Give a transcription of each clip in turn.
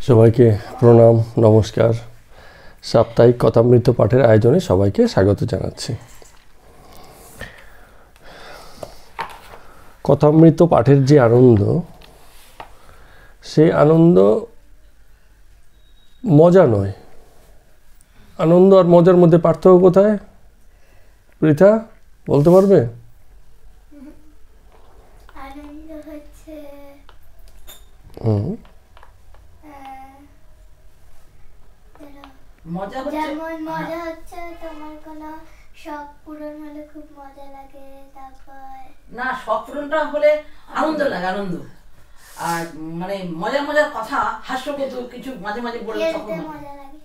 সবাইকে প্রণাম, নমস্কার। সাপ্তাহিক কথামৃত পাঠের আয়োজনে সবাইকে স্বাগত জানাচ্ছি। কথামৃত পাঠের যে আনন্দ, সেই আনন্দ মজা নয়। আনন্দ আর মজার মধ্যে পার্থক্য কোথায়? পৃথা বলতে পারবে? আনন্দ হচ্ছে যেমন মজা হচ্ছে তোমার কোনো শখ পূরণ হলে খুব মজা লাগে, তারপর না শখ পূরণটা হলে আনন্দ লাগে, আনন্দ আর মানে মজার মজার কথা হাস্যকৌতুক কিছু মাঝে মাঝে বলে তখন মজা লাগে।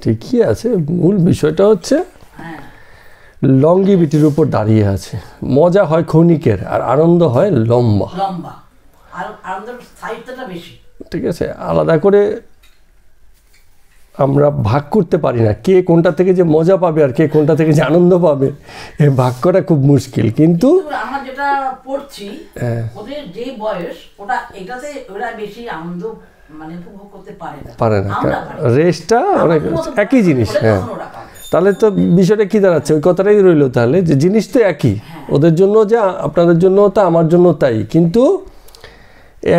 ঠিকই আছে, মূল বিষয়টা হচ্ছে লংগিভিটির উপর দাঁড়িয়ে আছে। মজা হয় ক্ষণিকের আর আনন্দ হয় লম্বা লম্বা, আর আনন্দের স্থায়িত্বটা বেশি। ঠিক আছে, আলাদা করে আমরা ভাগ করতে পারি না কে কোনটা থেকে যে মজা পাবে আর কে কোনটা থেকে যে আনন্দ পাবে, এই ভাগ করা খুব মুশকিল। কিন্তু আমরা যেটা পড়ছি ওদের যে বয়স, ওটা এটাতে ওরা বেশি আনন্দ মানে উপভোগ করতে পারে না। রেসটা অনেক একই জিনিস। হ্যাঁ, তাহলে তো বিষয়টা কি দাঁড়াচ্ছে? ওই কথাটাই রইলো তাহলে, যে জিনিস তো একই, ওদের জন্য যা আপনাদের জন্য তা আমার জন্য তাই, কিন্তু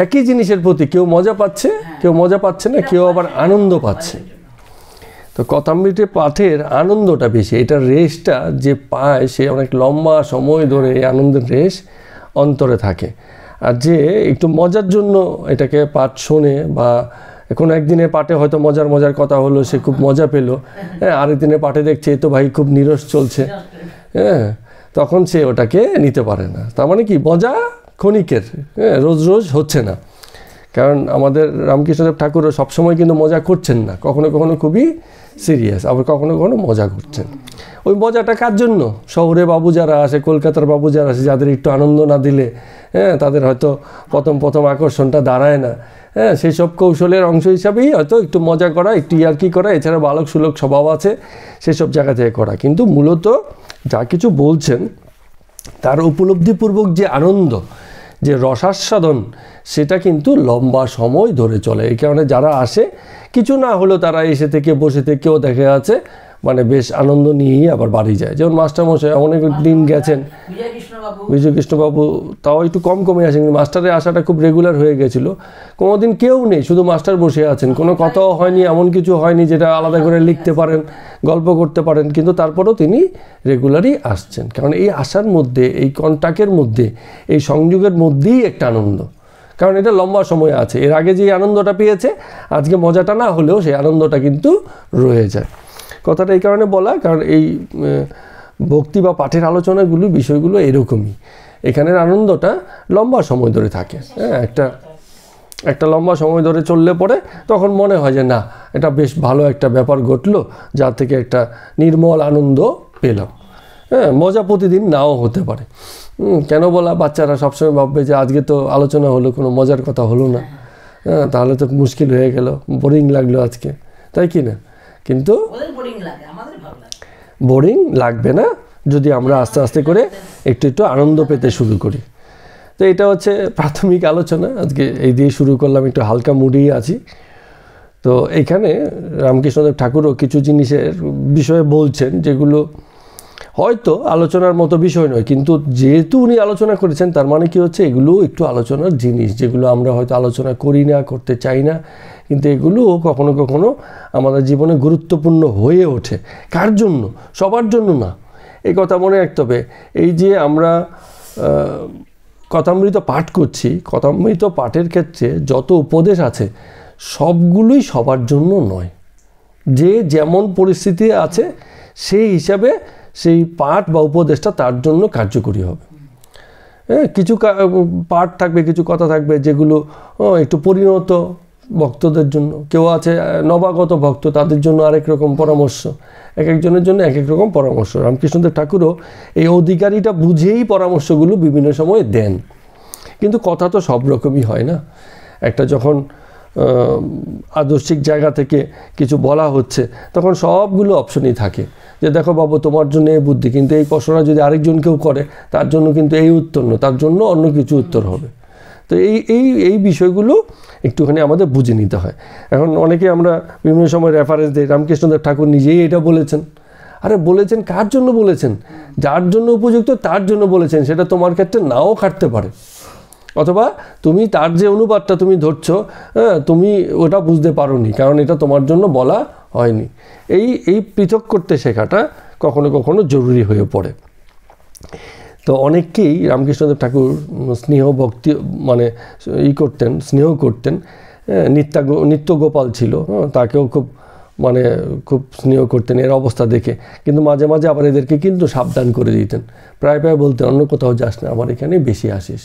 একই জিনিসের প্রতি কেউ মজা পাচ্ছে, কেউ মজা পাচ্ছে না, কেউ আবার আনন্দ পাচ্ছে। তো কথামৃত পাঠের আনন্দটা বেশি, এটার রেসটা যে পায় সে অনেক লম্বা সময় ধরে এই আনন্দের রেস অন্তরে থাকে। আর যে একটু মজার জন্য এটাকে পাঠ শোনে, বা কোনো একদিনের পাঠে হয়তো মজার মজার কথা হলো, সে খুব মজা পেলো, হ্যাঁ, আরেকদিনের পাঠে দেখছে তো ভাই খুব নিরস চলছে, হ্যাঁ, তখন সে ওটাকে নিতে পারে না। তার মানে কি, মজা ক্ষণিকের, হ্যাঁ, রোজ রোজ হচ্ছে না। কারণ আমাদের রামকৃষ্ণদেব ঠাকুরও সবসময় কিন্তু মজা করছেন না, কখনো কখনো খুবই সিরিয়াস, আবার কখনো কখনো মজা করছেন। ওই মজাটা কার জন্য? শহরে বাবু যারা আসে, কলকাতার বাবু যারা আসে, যাদের একটু আনন্দ না দিলে, হ্যাঁ, তাদের হয়তো প্রথম আকর্ষণটা দাঁড়ায় না, হ্যাঁ, সেই সব কৌশলের অংশ হিসাবেই হয়তো একটু মজা করা, একটু ইয়ার্কি করা, এছাড়া বালক সুলক স্বভাব আছে সেসব জায়গা থেকে করা। কিন্তু মূলত যা কিছু বলছেন তার উপলব্ধিপূর্বক যে আনন্দ, যে রসাস্বাদন, সেটা কিন্তু লম্বা সময় ধরে চলে। এই কারণে যারা আসে, কিছু না হলেও তারা এসে থেকে বসে থেকেও দেখা যাচ্ছে মানে বেশ আনন্দ নিয়েই আবার বাড়ি যায়। যেমন মাস্টারমশাই অনেক দিন গেছেন, বিজয়কৃষ্ণবাবু তাও একটু কমই আসেন, কিন্তু মাস্টারের আসাটা খুব রেগুলার হয়ে গেছিলো। কোনোদিন কেউ নেই, শুধু মাস্টার বসে আছেন, কোনো কথাও হয়নি, এমন কিছু হয়নি যেটা আলাদা করে লিখতে পারেন, গল্প করতে পারেন, কিন্তু তারপরেও তিনি রেগুলারই আসছেন। কারণ এই আসার মধ্যে, এই কন্টাক্টের মধ্যে, এই সংযোগের মধ্যেই একটা আনন্দ, কারণ এটা লম্বা সময় আছে। এর আগে যে আনন্দটা পেয়েছে, আজকে মজাটা না হলেও সেই আনন্দটা কিন্তু রয়ে যায়। কথাটা এই কারণে বলা, কারণ এই ভক্তি বা পাঠের আলোচনাগুলো, বিষয়গুলো এরকমই। এখানের আনন্দটা লম্বা সময় ধরে থাকে, হ্যাঁ, একটা লম্বা সময় ধরে চললে পরে তখন মনে হয় যে না, এটা বেশ ভালো একটা ব্যাপার ঘটলো, যার থেকে একটা নির্মল আনন্দ পেলাম। হ্যাঁ, মজা প্রতিদিন নাও হতে পারে। কেন বলা, বাচ্চারা সবসময় ভাববে যে আজকে তো আলোচনা হলো, কোনো মজার কথা হলো না, হ্যাঁ, তাহলে তো মুশকিল হয়ে গেল, বোরিং লাগলো আজকে, তাই কি না? কিন্তু বোরিং লাগবে না যদি আমরা আস্তে আস্তে করে একটু একটু আনন্দ পেতে শুরু করি। তো এটা হচ্ছে প্রাথমিক আলোচনা, আজকে এই দিয়ে শুরু করলাম, একটু হালকা মুডেই আছি। তো এইখানে রামকৃষ্ণদেব ঠাকুরও কিছু জিনিসের বিষয়ে বলছেন, যেগুলো হয়তো আলোচনার মতো বিষয় নয়, কিন্তু যেহেতু উনি আলোচনা করেছেন, তার মানে কি হচ্ছে, এগুলো একটু আলোচনার জিনিস, যেগুলো আমরা হয়তো আলোচনা করি না, করতে চাই না, কিন্তু এগুলো কখনো কখনো আমাদের জীবনে গুরুত্বপূর্ণ হয়ে ওঠে। কার জন্য? সবার জন্য না, এই কথা মনে রাখতে হবে। এই যে আমরা কথামৃত পাঠ করছি, কথামৃত পাঠের ক্ষেত্রে যত উপদেশ আছে সবগুলোই সবার জন্য নয়। যে যেমন পরিস্থিতি আছে সেই হিসাবে সেই পাঠ বা উপদেশটা তার জন্য কার্যকরী হবে। হ্যাঁ, কিছু পাঠ থাকবে, কিছু কথা থাকবে যেগুলো একটু পরিণত ভক্তদের জন্য, কেউ আছে নবাগত ভক্ত, তাদের জন্য আরেক রকম পরামর্শ, এক একজনের জন্য এক এক রকম পরামর্শ। রামকৃষ্ণদেব ঠাকুরও এই অধিকারীটা বুঝেই পরামর্শগুলো বিভিন্ন সময় দেন, কিন্তু কথা তো সব রকমই হয় না। একটা যখন আদর্শিক জায়গা থেকে কিছু বলা হচ্ছে, তখন সবগুলো অপশনই থাকে, যে দেখো বাবু, তোমার জন্য এই বুদ্ধি, কিন্তু এই প্রশ্নটা যদি আরেকজন কেউ করে, তার জন্য কিন্তু এই উত্তর নয়, তার জন্য অন্য কিছু উত্তর হবে। তো এই বিষয়গুলো একটুখানি আমাদের বুঝে নিতে হয়। এখন অনেকে আমরা বিভিন্ন সময় রেফারেন্স দিই, রামকৃষ্ণদেব ঠাকুর নিজেই এটা বলেছেন। আরে বলেছেন কার জন্য বলেছেন? যার জন্য উপযুক্ত তার জন্য বলেছেন, সেটা তোমার ক্ষেত্রে নাও খাটতে পারে, অথবা তুমি তার যে অনুবাদটা তুমি ধরছো, তুমি ওটা বুঝতে পারোনি, কারণ এটা তোমার জন্য বলা হয়নি। এই পৃথক করতে শেখাটা কখনো কখনো জরুরি হয়ে পড়ে। তো অনেককেই রামকৃষ্ণদেব ঠাকুর স্নেহ ভক্তি মানে করতেন, স্নেহ করতেন। নিত্য গোপাল ছিল, তাকেও খুব স্নেহ করতেন এর অবস্থা দেখে, কিন্তু মাঝে মাঝে আবার এদেরকে কিন্তু সাবধান করে দিতেন। প্রায় বলতেন অন্য কোথাও যাস না, আমার এখানে বেশি আসিস।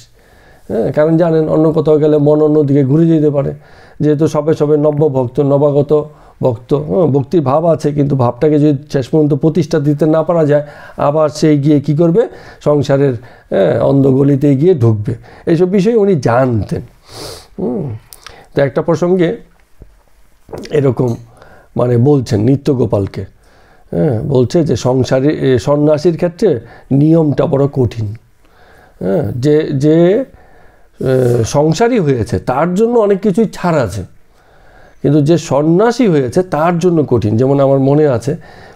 কারণ জানেন অন্য কোথাও গেলে মন অন্যদিকে ঘুরে যেতে পারে, যেহেতু সবে নব্য ভক্ত, নবাগত ভক্ত, ভক্তির ভাব আছে, কিন্তু ভাবটাকে যদি শেষ পর্যন্ত প্রতিষ্ঠা দিতে না পারা যায়, আবার সেই গিয়ে কি করবে, সংসারের অন্ধগলিতে গিয়ে ঢুকবে। এইসব বিষয়ে উনি জানতেন। তো একটা প্রসঙ্গে এরকম বলছেন নিত্যগোপালকে, বলছে যে সন্ন্যাসীর ক্ষেত্রে নিয়মটা বড় কঠিন। যে সংসারী হয়েছে তার জন্য অনেক কিছুই ছাড় আছে, কিন্তু যে সন্ন্যাসী হয়েছে তার জন্য কঠিন। যেমন আমার মনে আছে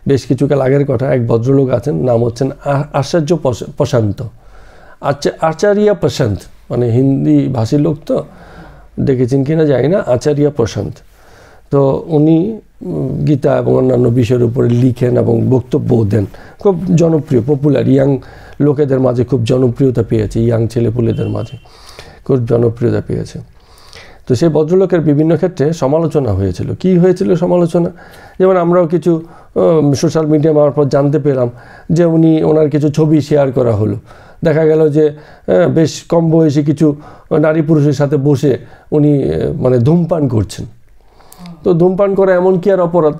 বেশ কিছুকাল আগের কথা, এক ভদ্রলোক আছেন, নাম হচ্ছেন আচার্য প্রশান্ত, আচার্য প্রশান্ত, হিন্দি ভাষী লোক, তো দেখেছেন কিনা জানি না, আচার্য প্রশান্ত। তো উনি গীতা এবং অন্যান্য বিষয়ের উপরে লিখেন এবং বক্তব্য দেন, খুব জনপ্রিয়, পপুলার, ইয়াং লোকেদের মাঝে খুব জনপ্রিয়তা পেয়েছে, ইয়াং ছেলেপুলেদের মাঝে খুব জনপ্রিয়তা পেয়েছে। তো সেই ভদ্রলোকের বিভিন্ন ক্ষেত্রে সমালোচনা হয়েছিল। কি হয়েছিল সমালোচনা? যেমন আমরাও কিছু সোশ্যাল মিডিয়া মারফত জানতে পেলাম যে ওনার কিছু ছবি শেয়ার করা হলো, দেখা গেল যে বেশ কম বয়সী কিছু নারী পুরুষের সাথে বসে উনি ধূমপান করছেন। তো ধূমপান করা এমন কি আর অপরাধ?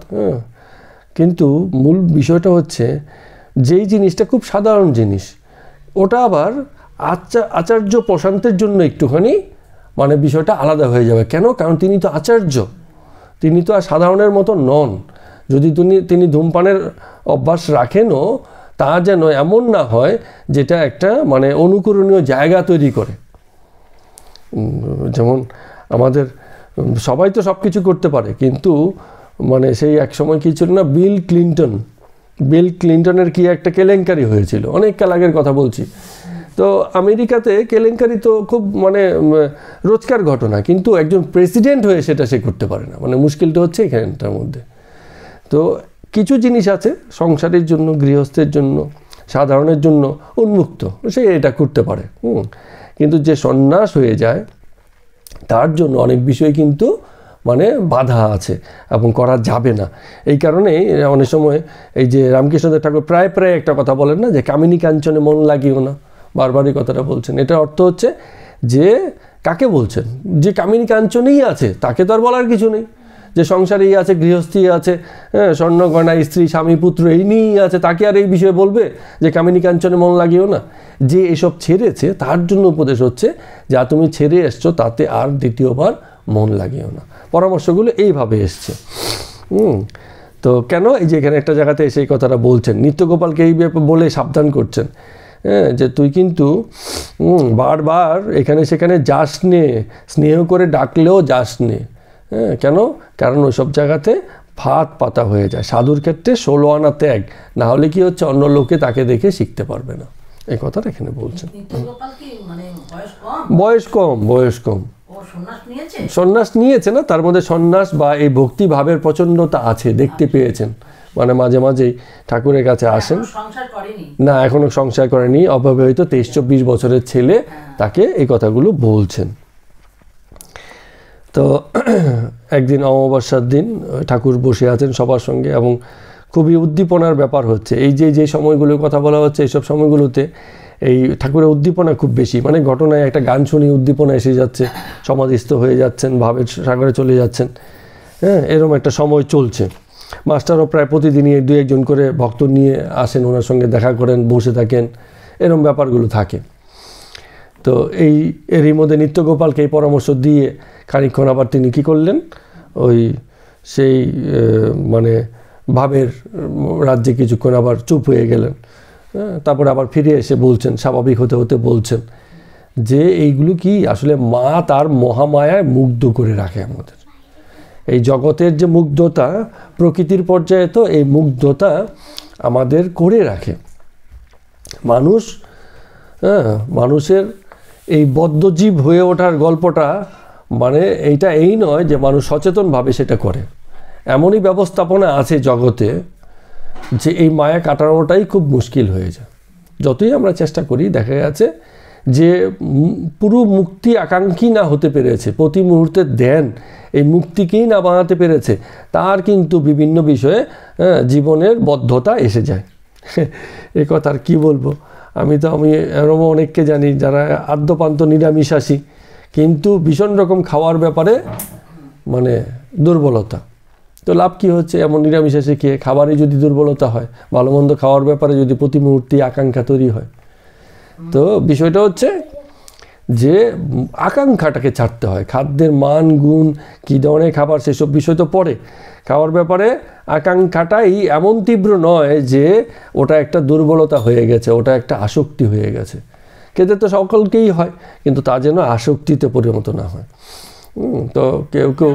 কিন্তু মূল বিষয়টা হচ্ছে যেই জিনিসটা খুব সাধারণ জিনিস, ওটা আবার আচার্য প্রশান্তের জন্য একটুখানি বিষয়টা আলাদা হয়ে যাবে। কেন? কারণ তিনি তো আচার্য, তিনি তো আর সাধারণের মতো নন। যদি তিনি ধূমপানের অভ্যাস রাখেনও, তা যেন এমন না হয় যেটা একটা অনুকরণীয় জায়গা তৈরি করে। যেমন আমাদের সবাই তো সব কিছু করতে পারে, কিন্তু সেই এক সময় কি ছিল না, বিল ক্লিন্টনের কি একটা কেলেঙ্কারি হয়েছিল, অনেক কাল আগের কথা বলছি। তো আমেরিকাতে কেলেঙ্কারি তো খুব রোজকার ঘটনা, কিন্তু একজন প্রেসিডেন্ট হয়ে সেটা সে করতে পারে না। মুশকিলটা হচ্ছে এখানটার মধ্যে। তো কিছু জিনিস আছে সংসারের জন্য, গৃহস্থের জন্য, সাধারণের জন্য উন্মুক্ত, সে এটা করতে পারে। কিন্তু যে সন্ন্যাস হয়ে যায় তার জন্য অনেক বিষয় কিন্তু বাধা আছে এবং করা যাবে না। এই কারণে অনেক সময় এই যে রামকৃষ্ণদেব ঠাকুর প্রায় একটা কথা বলেন না, যে কামিনী কাঞ্চনে মন লাগিও না, বারবারই কথাটা বলছেন। এটার অর্থ হচ্ছে যে কাকে বলছেন? যে কামিনী কাঞ্চনেই আছে তাকে তো আর বলার কিছু নেই। যে সংসারেই আছে, গৃহস্থী আছে, স্বর্ণ গয়না, স্ত্রী, স্বামী, পুত্র এই নিয়েই আছে, তাকে আর এই বিষয়ে বলবে যে কামিনী কাঞ্চনে মন লাগিও না? যে এসব ছেড়েছে তার জন্য উপদেশ হচ্ছে, যা তুমি ছেড়ে এসছো তাতে আর দ্বিতীয়বার মন লাগিও না। পরামর্শগুলো এইভাবে এসছে। তো কেন এই যে এখানে একটা জায়গাতে সেই কথাটা বলছেন, নিত্যগোপালকে এই বলে সাবধান করছেন, যে তুই কিন্তু বারবার এখানে সেখানে যাস নে, স্নেহ করে ডাকলেও যাস নে। কেন? কারণ ওইসব জায়গাতে ফাঁদ পাতা হয়ে যায়। সাধুর ক্ষেত্রে 16 আনা ত্যাগ, না হলে কি হচ্ছে, অন্য লোকে তাকে দেখে শিখতে পারবে না। এই কথাটা এখানে বলছেন। বয়স কম, সন্ন্যাস নিয়েছে না, তার মধ্যে সন্ন্যাস বা এই ভক্তি ভাবের প্রচণ্ডতা আছে, দেখতে পেয়েছেন। মাঝে মাঝেই ঠাকুরের কাছে আসেন, না এখনো সংসার করেনি, অবিবাহিত, 23-24 বছরের ছেলে, তাকে এই কথাগুলো বলছেন। তো একদিন অমাবস্যার দিন ঠাকুর বসে আছেন সবার সঙ্গে, এবং খুবই উদ্দীপনার ব্যাপার হচ্ছে। এই যে সময়গুলোর কথা বলা হচ্ছে, এইসব সময়গুলোতে এই ঠাকুরের উদ্দীপনা খুব বেশি, ঘটনায় একটা গান শুনি উদ্দীপনা এসে যাচ্ছে, সমাধিস্থ হয়ে যাচ্ছেন, ভাবের সাগরে চলে যাচ্ছেন, এরকম একটা সময় চলছে। মাস্টারও প্রায় প্রতিদিনই 2-1 করে ভক্ত নিয়ে আসেন, ওনার সঙ্গে দেখা করেন, বসে থাকেন, এরকম ব্যাপারগুলো থাকে। তো এরই মধ্যে নিত্যগোপালকে এই পরামর্শ দিয়ে খানিকক্ষণ আবার তিনি কী করলেন, সেই ভাবের রাজ্যে কিছুক্ষণ আবার চুপ হয়ে গেলেন। তারপরে আবার ফিরে এসে বলছেন, স্বাভাবিক হতে বলছেন যে এইগুলো কি আসলে মা তার মহামায়ায় মুগ্ধ করে রাখে আমাদের। এই জগতের যে মুগ্ধতা, প্রকৃতির পর্যায়ে তো এই মুগ্ধতা আমাদের করে রাখে। মানুষ, মানুষের এই বদ্ধজীব হয়ে ওঠার গল্পটা মানে এইটা এই নয় যে মানুষ সচেতনভাবে সেটা করে। এমনই ব্যবস্থাপনা আছে জগতে যে এই মায়া কাটানোটাই খুব মুশকিল হয়ে যায়। যতই আমরা চেষ্টা করি, দেখা যাচ্ছে যে পুরো মুক্তি আকাঙ্ক্ষী না হতে পেরেছে, প্রতি মুহূর্তের ধ্যান এই মুক্তিকেই না বানাতে পেরেছে, তার কিন্তু বিভিন্ন বিষয়ে জীবনের বদ্ধতা এসে যায়। এ কথা আর কী বলবো, আমি এরকম অনেককে জানি যারা আদ্যপান্ত নিরামিষাশী, কিন্তু ভীষণ রকম খাওয়ার ব্যাপারে মানে দুর্বলতা। তো লাভ কী হচ্ছে? এমন নিরামিষাশী খেয়ে খাবারে যদি দুর্বলতা হয়, ভালো মন্দ খাওয়ার ব্যাপারে যদি প্রতি মুহূর্তে আকাঙ্ক্ষা তৈরি হয়, তো বিষয়টা হচ্ছে যে আকাঙ্ক্ষাটাকে ছাড়তে হয়। খাদ্যের মান গুণ, কী ধরনের খাবার, সেসব বিষয় তো পরে। খাওয়ার ব্যাপারে আকাঙ্ক্ষাটাই এমন তীব্র নয় যে ওটা একটা দুর্বলতা হয়ে গেছে, ওটা একটা আসক্তি হয়ে গেছে। খেতে তো সকলকেই হয়, কিন্তু তা যেন আসক্তিতে পরিণত না হয়। তো কেউ কেউ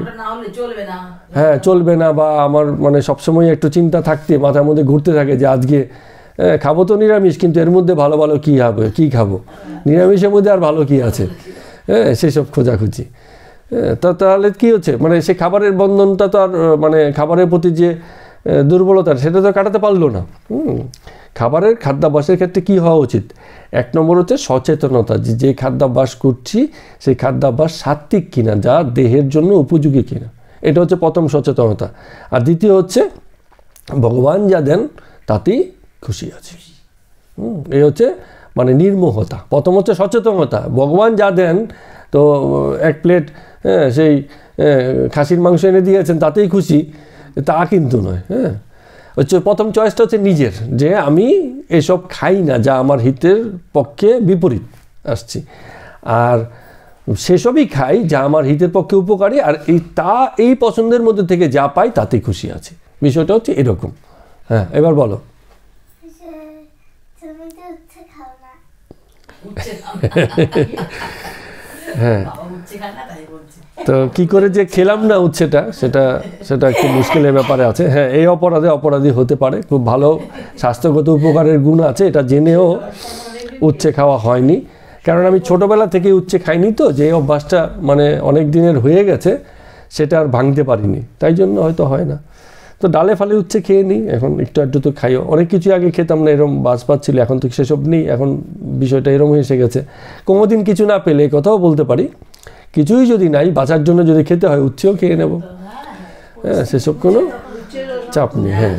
হ্যাঁ চলবে না, বা আমার মানে সবসময় একটু চিন্তা থাকতে মাথার মধ্যে ঘুরতে থাকে যে আজকে খাবো তো নিরামিষ, কিন্তু এর মধ্যে ভালো ভালো কী হবে, কী খাবো, নিরামিষের মধ্যে আর ভালো কী আছে, সেসব খোঁজাখুঁজি। তাহলে কী হচ্ছে, মানে সে খাবারের বন্ধনটা তো আর মানে খাবারের প্রতি যে দুর্বলতা সেটা তো কাটাতে পারলো না। খাবারের খাদ্যাভ্যাসের ক্ষেত্রে কী হওয়া উচিত? এক নম্বর হচ্ছে সচেতনতা, যে খাদ্যাভ্যাস করছি সেই খাদ্যাভ্যাস সাত্ত্বিক কিনা, যা দেহের জন্য উপযোগী কিনা, এটা হচ্ছে প্রথম সচেতনতা। আর দ্বিতীয় হচ্ছে ভগবান যা দেন তাতেই খুশি আছে। এই হচ্ছে মানে নির্মোহতা। প্রথম হচ্ছে সচেতনতা, ভগবান যা দেন, তো এক প্লেট সেই খাসির মাংস এনে দিয়েছেন তাতেই খুশি, তা কিন্তু নয়। হচ্ছে প্রথম চয়েসটা হচ্ছে নিজের, যে আমি এসব খাই না যা আমার হিতের পক্ষে বিপরীত আসছি, আর সেসবই খাই যা আমার হিতের পক্ষে উপকারী, আর এই পছন্দের মধ্যে থেকে যা পাই তাতেই খুশি আছে। বিষয়টা হচ্ছে এরকম। হ্যাঁ, এবার বলো। হ্যাঁ, তো কি করে যে খেলাম না উচ্ছেটা, সেটা একটু মুশকিলের ব্যাপারে আছে। হ্যাঁ, এই অপরাধী হতে পারে, খুব ভালো স্বাস্থ্যগত উপকারের গুণ আছে, এটা জেনেও উচ্ছে খাওয়া হয়নি। কারণ আমি ছোটোবেলা থেকে উচ্ছে খাইনি, তো যে অভ্যাসটা মানে অনেক দিনের হয়ে গেছে সেটা আর ভাঙতে পারিনি, তাই জন্য হয়তো হয় না। তো ডালে ফালে উচ্ছে খেয়ে নিই, এখন একটু তো খাইও। অনেক কিছু আগে খেতাম না, এরকম বাজ পাচ্ছিল, এখন তো সেসব নেই, এখন বিষয়টা এরকম এসে গেছে। কোনোদিন কিছু না পেলে কথাও বলতে পারি, কিছুই যদি নাই, বাঁচার জন্য যদি খেতে হয় উচ্ছেও খেয়ে নেব। হ্যাঁ, সেসব কোনো চাপ নেই। হ্যাঁ,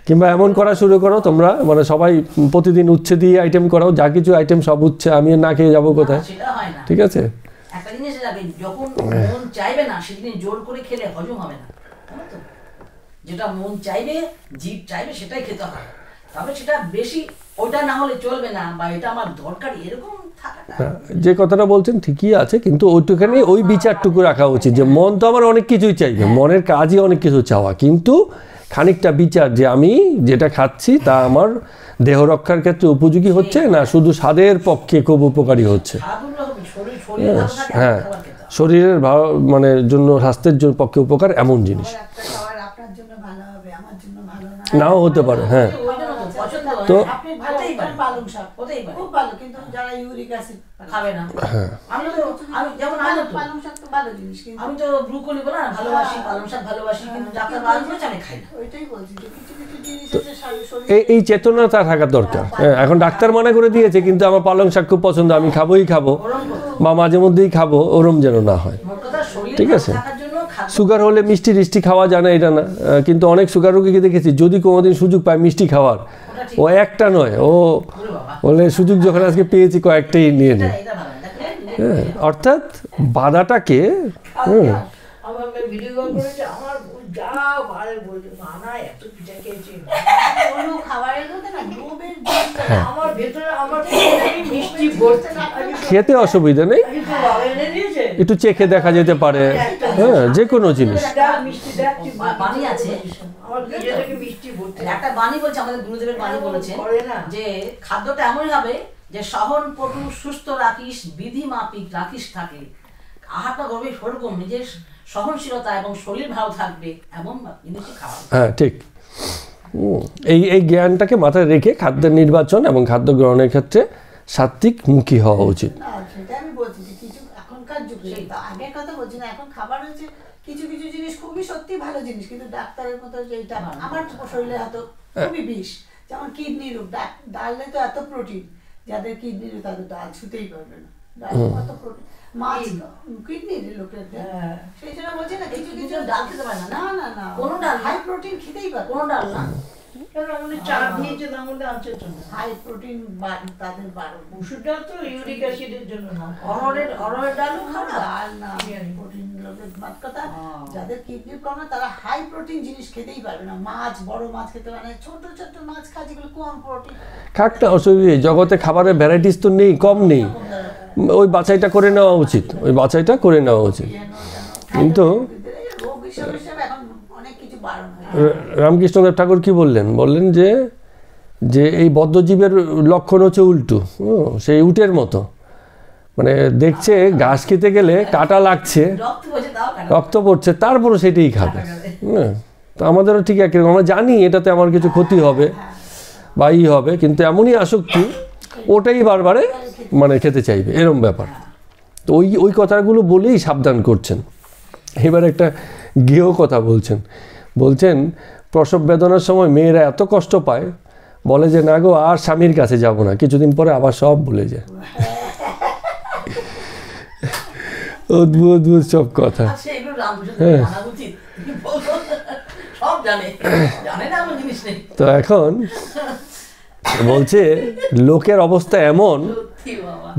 কিংবা এমন করা শুরু করো তোমরা, মানে সবাই প্রতিদিন উচ্ছে দিয়ে আইটেম করাও, যা কিছু আইটেম সব উচ্ছে, আমি না খেয়ে যাবো কোথায়? ঠিক আছে, একটা জিনিস যখন মন চাইবে না সেদিন জোর করে খেলে হজম হবে না। যেটা মন চাইবে, জিভ চাইবে সেটাই খেতে হবে, তবে সেটা বেশি ওটা না হলে চলবে না, বা এটা আমার দরকারি এরকম থাকাটা। যে কথাটা বলছেন ঠিকই আছে, কিন্তু ওইটুখানি ওই বিচারটুকু রাখা উচিত যে মন তো আমার অনেক কিছুই চাইবে, মনের কাজই অনেক কিছু চাওয়া, কিন্তু খানিকটা বিচার যে আমি যেটা খাচ্ছি তা আমার দেহ রক্ষার ক্ষেত্রে উপযোগী হচ্ছে না, শুধু স্বাদের পক্ষে খুব উপকারী হচ্ছে। হ্যাঁ, শরীরের মানে জন্য, স্বাস্থ্যের জন্য পক্ষে উপকার এমন জিনিস নাও হতে পারে। হ্যাঁ, তো আমি তো ব্রুকলি বলা না ভালোবাসি, পালং শাক ভালোবাসি, কিন্তু ডাক্তার বারণ করেছে আমি খাই না। এই চেতনাটা থাকা দরকার। এখন ডাক্তার মানা করে দিয়েছে, কিন্তু আমার পালং শাক খুব পছন্দ, আমি খাবো, বা মাঝে মধ্যেই খাবো, ওরম যেন না হয়। ঠিক আছে, সুগার হলে মিষ্টি টিষ্টি খাওয়া যায় না এটা না, কিন্তু অনেক সুগার রোগীকে দেখেছি যদি কোনোদিন সুযোগ পায় মিষ্টি খাওয়ার, ও একটা নয়, ও বলে সুযোগ যখন আজকে পেয়েছি কয়েকটাই নিয়ে নেই। হ্যাঁ, অর্থাৎ বাধাটাকে খেতে অসুবিধা নেই, একটু চেখে দেখা যেতে পারে। হ্যাঁ, যে কোনো জিনিস। একটা বাণী বলছে, আমাদের গুরুদেবের বাণী বলেছেন যে খাদ্যটা এমনই হবে যে সহনপটু সুস্থ রাখিস, বিধি মাফিক রাখিস থাকলে আহারটা করবে সেরকম নিজের সহনশীলতা এবং শরীর ভালো থাকবে এমন জিনিসই খাওয়া। হ্যাঁ ঠিক। এই জ্ঞানটাকে মাথায় রেখে খাদ্যের নির্বাচন এবং খাদ্য গ্রহণের ক্ষেত্রে সাত্ত্বিক মুখী হওয়া উচিত। সেটা আমি বলছি যে কিছু এখনকার যুগে, আগের কথা বলছি না, এখন খাবার হচ্ছে কিছু কিছু জিনিস খুবই সত্যি ভালো জিনিস, কিন্তু ডাক্তারের মতো যেটা আমার শরীরে হয়তো খুবই বিষ, যেমন কিডনি রোগ, ডালে তো এত প্রোটিন, যাদের কিডনি রোগ তাদের ডাল ছুতেই পারবে না, ডাল কত প্রোটিন, মাছ কিডনি লোকের, সেই জন্য বলছি না কিছু কিছু ডাল খেতে পারে না না না কোনো ডাল হাই প্রোটিন খেতেই পারে, কোনো ডাল না, চাপ নিয়েছে তার মধ্যে আনছের জন্য হাই প্রোটিন তাদের মুসুর ডাল তো ইউরিক অ্যাসিডের জন্য না, অরহরের ডালও খারাপ ডাল না, প্রোটিন লোকের মাছ কথা, যাদের কিডনির প্রবলেম তারা হাই প্রোটিন জিনিস খেতেই পারবে না, মাছ বড় মাছ খেতে পারে না, ছোট ছোট মাছ খায় যেগুলো কম প্রোটিন। খাক না, অসুবিধা, জগতে খাবারের ভ্যারাইটিস তো নেই, কম নেই, ওই বাছাইটা করে নেওয়া উচিত, ওই বাছাইটা করে নেওয়া উচিত। কিন্তু রোগ হিসাবে এখন অনেক কিছু বারণ হয়। রামকৃষ্ণদেব ঠাকুর কি বললেন, বললেন যে এই বদ্ধজীবের লক্ষণ হচ্ছে উল্টো, সেই উটের মতো, মানে দেখছে ঘাস খেতে গেলে কাটা লাগছে, রক্ত পড়ছে, তারপরে সেটাই খাবে। হ্যাঁ, তো আমাদেরও ঠিক একই রকম, আমরা জানি এটাতে আমার কিছু ক্ষতি হবে বা ই হবে, কিন্তু এমনই আসক্তি ওটাই বারবারে মানে খেতে চাইবে, এরম ব্যাপার। তো ওই কথাগুলো বলেই সাবধান করছেন। এবার একটা গেও কথা বলছেন প্রসব বেদনার সময় মেয়েরা এত কষ্ট পায়, বলে যে না গো আর স্বামীর কাছে যাব না, কিছুদিন পরে আবার সব ভুলে যায়। অদ্ভুত সব কথা। তো এখন বলছে লোকের অবস্থা এমন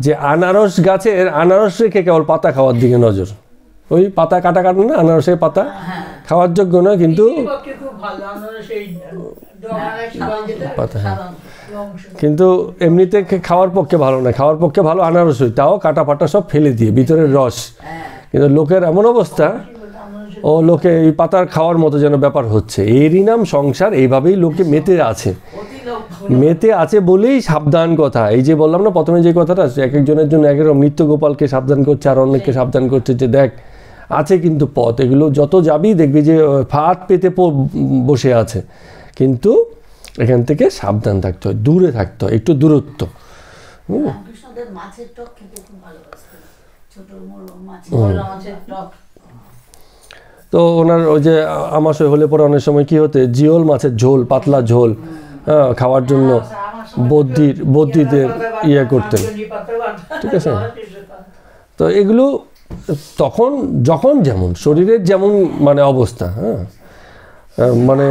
যে আনারস গাছের আনারস রেখে কেবল পাতা খাওয়ার দিকে নজর, ওই পাতা কাটা না, আনারসের পাতা খাওয়ার যোগ্য নয়, কিন্তু পাতা কিন্তু এমনিতে খাওয়ার পক্ষে ভালো না, খাওয়ার পক্ষে ভালো আনারসই, তাও কাটা ফাটা সব ফেলে দিয়ে ভিতরের রস। কিন্তু লোকের এমন অবস্থা, ও লোকে এই পাতার খাওয়ার মতো যেন ব্যাপার হচ্ছে। এরই নাম সংসার, এইভাবেই লোকে মেতে আছে বলেই সাবধান কথা। এই যে বললাম না প্রথমে যে কথাটা, এক একজনের জন্য এক রকম, নিত্য গোপালকে সাবধান করছে আর অনেককে সাবধান করছে যে দেখ আছে কিন্তু পথ, এগুলো যত যাবি দেখবি যে ফাঁদ পেতে বসে আছে, কিন্তু এখান থেকে সাবধান থাকতে হয়, দূরে থাকতে হয়, একটু দূরত্ব। তো ওনার ওই যে আমাশয় হলে পরে অনেক সময় কি হতে, জিওল মাছের ঝোল, পাতলা ঝোল খাওয়ার জন্য বদ্যিদের ইয়ে করতেন, ঠিক আছে। তো এগুলো তখন যখন যেমন শরীরের যেমন মানে অবস্থা, হ্যাঁ মানে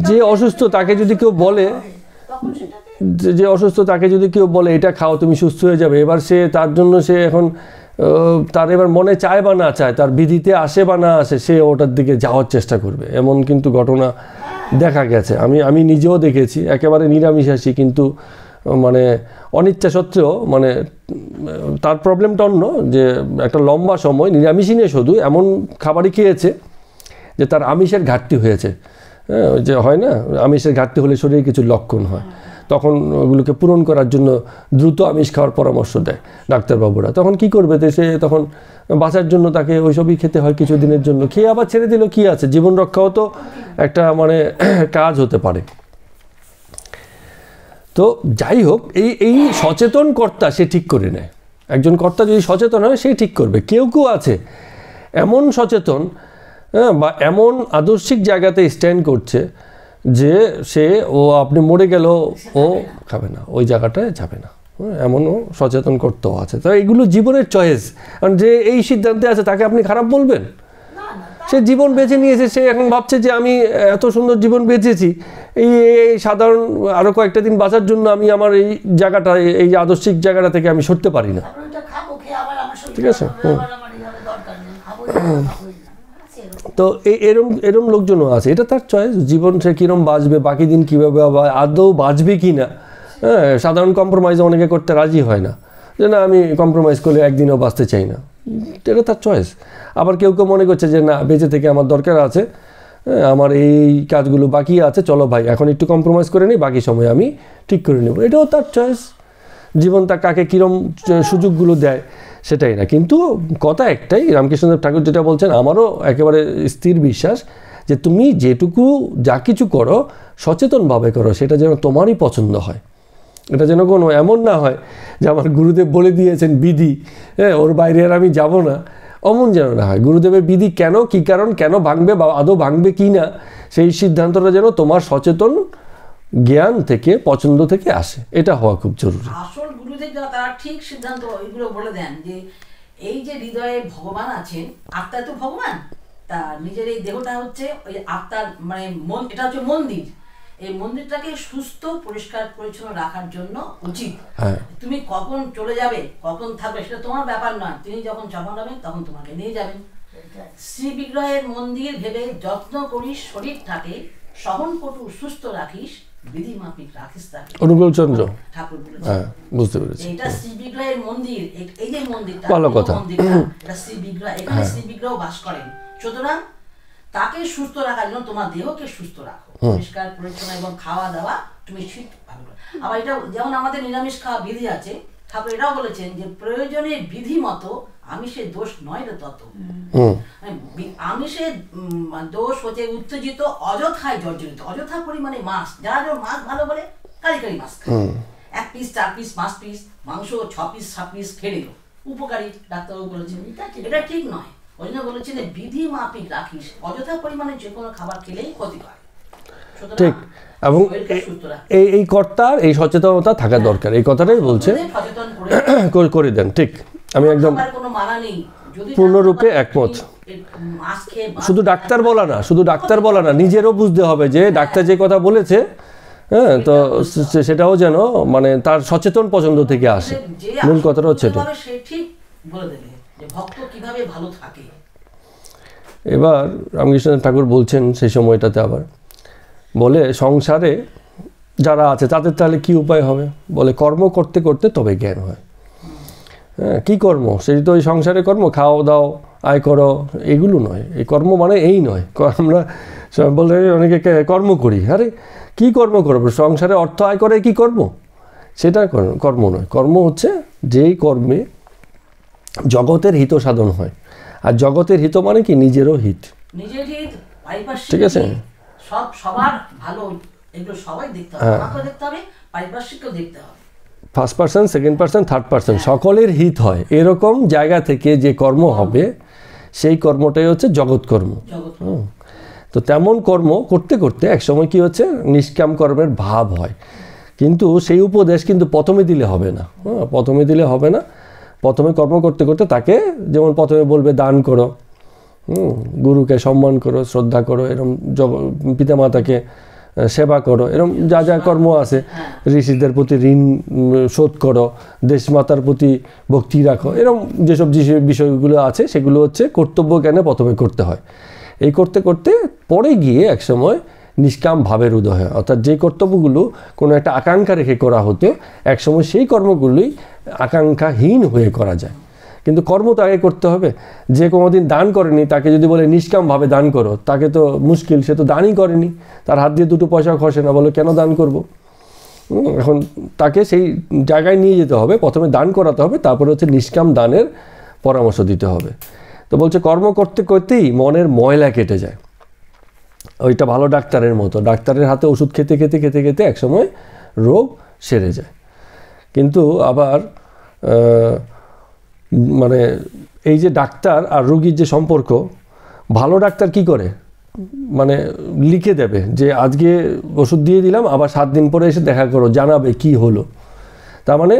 যে অসুস্থ তাকে যদি কেউ বলে, এটা খাও তুমি সুস্থ হয়ে যাবে, এবার সে তার জন্য সে এখন তার এবার মনে চায় বা না চায়, তার বিধিতে আসে বা না আসে, সে ওটার দিকে যাওয়ার চেষ্টা করবে, এমন কিন্তু ঘটনা দেখা গেছে। আমি নিজেও দেখেছি, একেবারে নিরামিষাশী কিন্তু মানে অনিচ্ছা সত্ত্বেও, মানে তার প্রবলেমটা অন্য, যে একটা লম্বা সময় নিরামিষই নিয়ে শুধু এমন খাবারই খেয়েছে যে তার আমিষের ঘাটতি হয়েছে। হ্যাঁ, ওই যে হয় না, আমিষের ঘাটতি হলে শরীরে কিছু লক্ষণ হয়, তখন ওগুলোকে পূরণ করার জন্য দ্রুত আমিষ খাওয়ার পরামর্শ দেয় ডাক্তারবাবুরা। তখন কি করবে, সে তখন বাঁচার জন্য তাকে ওইসবই খেতে হয় কিছুদিনের জন্য, খেয়ে আবার ছেড়ে দিল, কি আছে, জীবন রক্ষাও তো একটা মানে কাজ হতে পারে। তো যাই হোক, এই সচেতন কর্তা সে ঠিক করে নেয়। একজন কর্তা যদি সচেতন হয় সেই ঠিক করবে। কেউ আছে এমন সচেতন, বা এমন আদর্শিক জায়গাতে স্ট্যান্ড করছে যে আপনি মরে গেল ও খাবে না, ওই জায়গাটায় যাবে না, এমনও সচেতন করতেও আছে। তো এইগুলো জীবনের চয়েস, কারণ যে এই সিদ্ধান্তে আছে তাকে আপনি খারাপ বলবেন? সে জীবন বেছে নিয়েছে, সে এখন ভাবছে যে আমি এত সুন্দর জীবন বেঁচেছি, এই সাধারণ আরও কয়েকটা দিন বাঁচার জন্য আমি আমার এই জায়গাটা, এই আদর্শিক জায়গাটা থেকে আমি সরতে পারি না, ঠিক আছে। তো এরম লোকজনও আছে, এটা তার চয়েস, জীবন সে কীরকম বাঁচবে, বাকি দিন কীভাবে আদৌ বাঁচবে কি না। হ্যাঁ, সাধারণ কম্প্রোমাইজ অনেকে করতে রাজি হয় না, যে না আমি কম্প্রোমাইজ করলে একদিনও বাঁচতে চাই না, এটা তার চয়েস। আবার কেউ মনে করছে যে না বেঁচে থেকে আমার দরকার আছে, হ্যাঁ, আমার এই কাজগুলো বাকি আছে, চলো ভাই এখন একটু কম্প্রোমাইজ করে নিই, বাকি সময় আমি ঠিক করে নেব। এটাও তার চয়েস, জীবন তার কাকে কীরম সুযোগগুলো দেয় সেটাই না। কিন্তু কথা একটাই, রামকৃষ্ণদেব ঠাকুর যেটা বলছেন আমারও একেবারে স্থির বিশ্বাস যে তুমি যেটুকু যা কিছু করো সচেতনভাবে করো, সেটা যেন তোমারই পছন্দ হয়। এটা যেন কোনো এমন না হয় যে আমার গুরুদেব বলে দিয়েছেন বিধি, হ্যাঁ ওর বাইরে আর আমি যাব না, অমন যেন না হয়। গুরুদেবের বিধি কেন, কী কারণ, কেন ভাঙবে বা আদৌ ভাঙবে কি না, সেই সিদ্ধান্তটা যেন তোমার সচেতন জ্ঞান থেকে, পছন্দ থেকে আসে, এটা হওয়া খুব জরুরি। আসল গুরুদেব যারা তারা ঠিক সিদ্ধান্ত এগুলো বলে দেন যে এই যে হৃদয়ে ভগবান আছেন, আত্মা তো ভগবান, তার নিজের এই দেহটা হচ্ছে ওই আত্মার মানে মন, এটা হচ্ছে মন্দির। এই মন্দিরটাকে সুস্থ পরিষ্কার পরিচ্ছন্ন রাখার জন্য উচিত। তুমি কখন চলে যাবে, কখন থাকবে সেটা তোমার ব্যাপার নয়, তিনি যখন চাপা নেবেন তখন তোমাকে নিয়ে যাবেন। শ্রী বিগ্রহের মন্দির ভেবে যত্ন করিস শরীরটাকে, সহনপটু সুস্থ রাখিস, বিধি মাফিক রাখিস তাকে। অনুকূল চন্দ্র ঠাকুর বলেছেন, বুঝতে পেরেছি। এটা শ্রী বিগ্রহের মন্দির, এই যে মন্দিরটা, ভালো কথা। এটা শ্রী বিগ্রহ, এখানে শ্রী বিগ্রহ বাস করেন। সুতরাং তাকে সুস্থ রাখার জন্য তোমার দেহকে সুস্থ রাখো, পরিষ্কার পরিচ্ছন্ন এবং খাওয়া দাওয়া তুমি ঠিকভাবে করো। আবার এটা যেমন আমাদের নিরামিষ খাওয়া বিধি আছে, ঠাকুর এটাও বলেছেন যে প্রয়োজনে বিধি মতো আমিষের দোষ নয় রে তত। আমিষের দোষ হচ্ছে উত্তেজিত অযথায় জর্জরিত, অযথা পরিমাণে মাছ, যারা যারা মাছ ভালো বলে কারি কারি মাছ খায়, 1 পিস 4 পিস 5 পিস মাংস 6 পিস 7 পিস খেয়ে নিল, উপকারী ডাক্তারবাবু বলেছেন, এটা ঠিক নয়। ওই জন্য বলেছেন বিধি মাফিক রাখিস, অযথা পরিমাণে যে কোনো খাবার খেলেই ক্ষতি হয়। ঠিক, এবং এই কর্তার এই সচেতনতা থাকা দরকার, এই কথাটাই বলছে করে দেন। ঠিক, আমি একদম পূর্ণরূপে একমত। শুধু ডাক্তার বলা না, নিজেরও বুঝতে হবে যে ডাক্তার যে কথা বলেছে, হ্যাঁ, তো সেটাও যেন মানে তার সচেতন পছন্দ থেকে আসে। মূল কথাটা হচ্ছে এটা। এবার রামকৃষ্ণ ঠাকুর বলছেন সেই সময়টাতে আবার বলে সংসারে যারা আছে তাদের তাহলে কি উপায় হবে, বলে কর্ম করতে করতে তবে জ্ঞান হয়। হ্যাঁ, কী কর্ম, সেই তো ওই সংসারে কর্ম, খাও দাও আয় করো, এগুলো নয়। এই কর্ম মানে এই নয়, আমরা বলতে অনেকে কর্ম করি, আরে কি কর্ম করবো, সংসারে অর্থ আয় করে কি কর্ম, সেটা কর্ম নয়। কর্ম হচ্ছে যেই কর্মে জগতের হিত সাধন হয়, আর জগতের হিত মানে কি নিজেরও হিত, ঠিক আছে, সবার ভালো, এগুলো সবাই দেখতে হবে, আমাকে দেখতে হবে, পারিপার্শ্বিকও দেখতে হবে, first person, second person, third person, সকলের হিত হয় এরকম জায়গা থেকে যে কর্ম হবে সেই কর্মটাই হচ্ছে জগৎকর্ম। তো তেমন কর্ম করতে করতে একসময় কি হচ্ছে, নিষ্কাম কর্মের ভাব হয়। কিন্তু সেই উপদেশ কিন্তু প্রথমে দিলে হবে না, প্রথমে দিলে হবে না। প্রথমে কর্ম করতে করতে তাকে যেমন প্রথমে বলবে দান করো, গুরুকে সম্মান করো, শ্রদ্ধা করো, এরকম পিতামাতাকে সেবা করো, এরকম যা যা কর্ম আছে, ঋষিদের প্রতি ঋণ শোধ করো, দেশমাতার প্রতি ভক্তি রাখো, এরকম যেসব বিষয়গুলো আছে সেগুলো হচ্ছে কর্তব্য জ্ঞানে প্রথমে করতে হয়। এই করতে করতে পরে গিয়ে একসময় নিষ্কাম ভাবের উদয় হয়, অর্থাৎ যে কর্তব্যগুলো কোনো একটা আকাঙ্ক্ষা রেখে করা হতো একসময় সেই কর্মগুলোই আকাঙ্ক্ষাহীন হয়ে করা যায়। কিন্তু কর্ম তো আগে করতে হবে। যে কোনোদিন দান করেনি তাকে যদি বলে নিষ্কামভাবে দান করো, তাকে তো মুশকিল, সে তো দানই করেনি, তার হাত দিয়ে 2 পয়সা খসে না, বলে কেন দান করব। এখন তাকে সেই জায়গায় নিয়ে যেতে হবে, প্রথমে দান করাতে হবে, তারপরে হচ্ছে নিষ্কাম দানের পরামর্শ দিতে হবে। তো বলছে কর্ম করতে করতেই মনের ময়লা কেটে যায়, ওইটা ভালো ডাক্তারের মতো, ডাক্তারের হাতে ওষুধ খেতে খেতে খেতে খেতে একসময় রোগ সেরে যায়। কিন্তু আবার মানে এই যে ডাক্তার আর রোগীর যে সম্পর্ক, ভালো ডাক্তার কি করে, মানে লিখে দেবে যে আজকে ওষুধ দিয়ে দিলাম, আবার 7 দিন পরে এসে দেখা করো, জানাবে কি হলো। তার মানে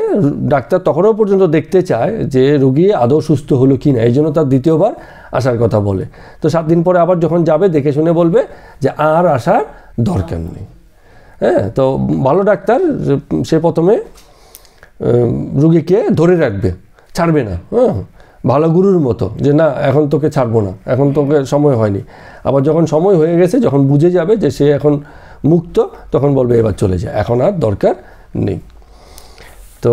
ডাক্তার তখনও পর্যন্ত দেখতে চায় যে রোগী আদৌ সুস্থ হলো কি না, এই জন্য তার দ্বিতীয়বার আসার কথা বলে। তো 7 দিন পরে আবার যখন যাবে দেখে শুনে বলবে যে আর আসার দরকার নেই। হ্যাঁ, তো ভালো ডাক্তার সে প্রথমে রোগীকে ধরে রাখবে, ছাড়বে না। হ্যাঁ, ভালো গুরুর মতো যে না এখন তোকে ছাড়বো না, এখন তোকে সময় হয়নি। আবার যখন সময় হয়ে গেছে, যখন বুঝে যাবে যে সে এখন মুক্ত, তখন বলবে এবার চলে যায়, এখন আর দরকার নেই। তো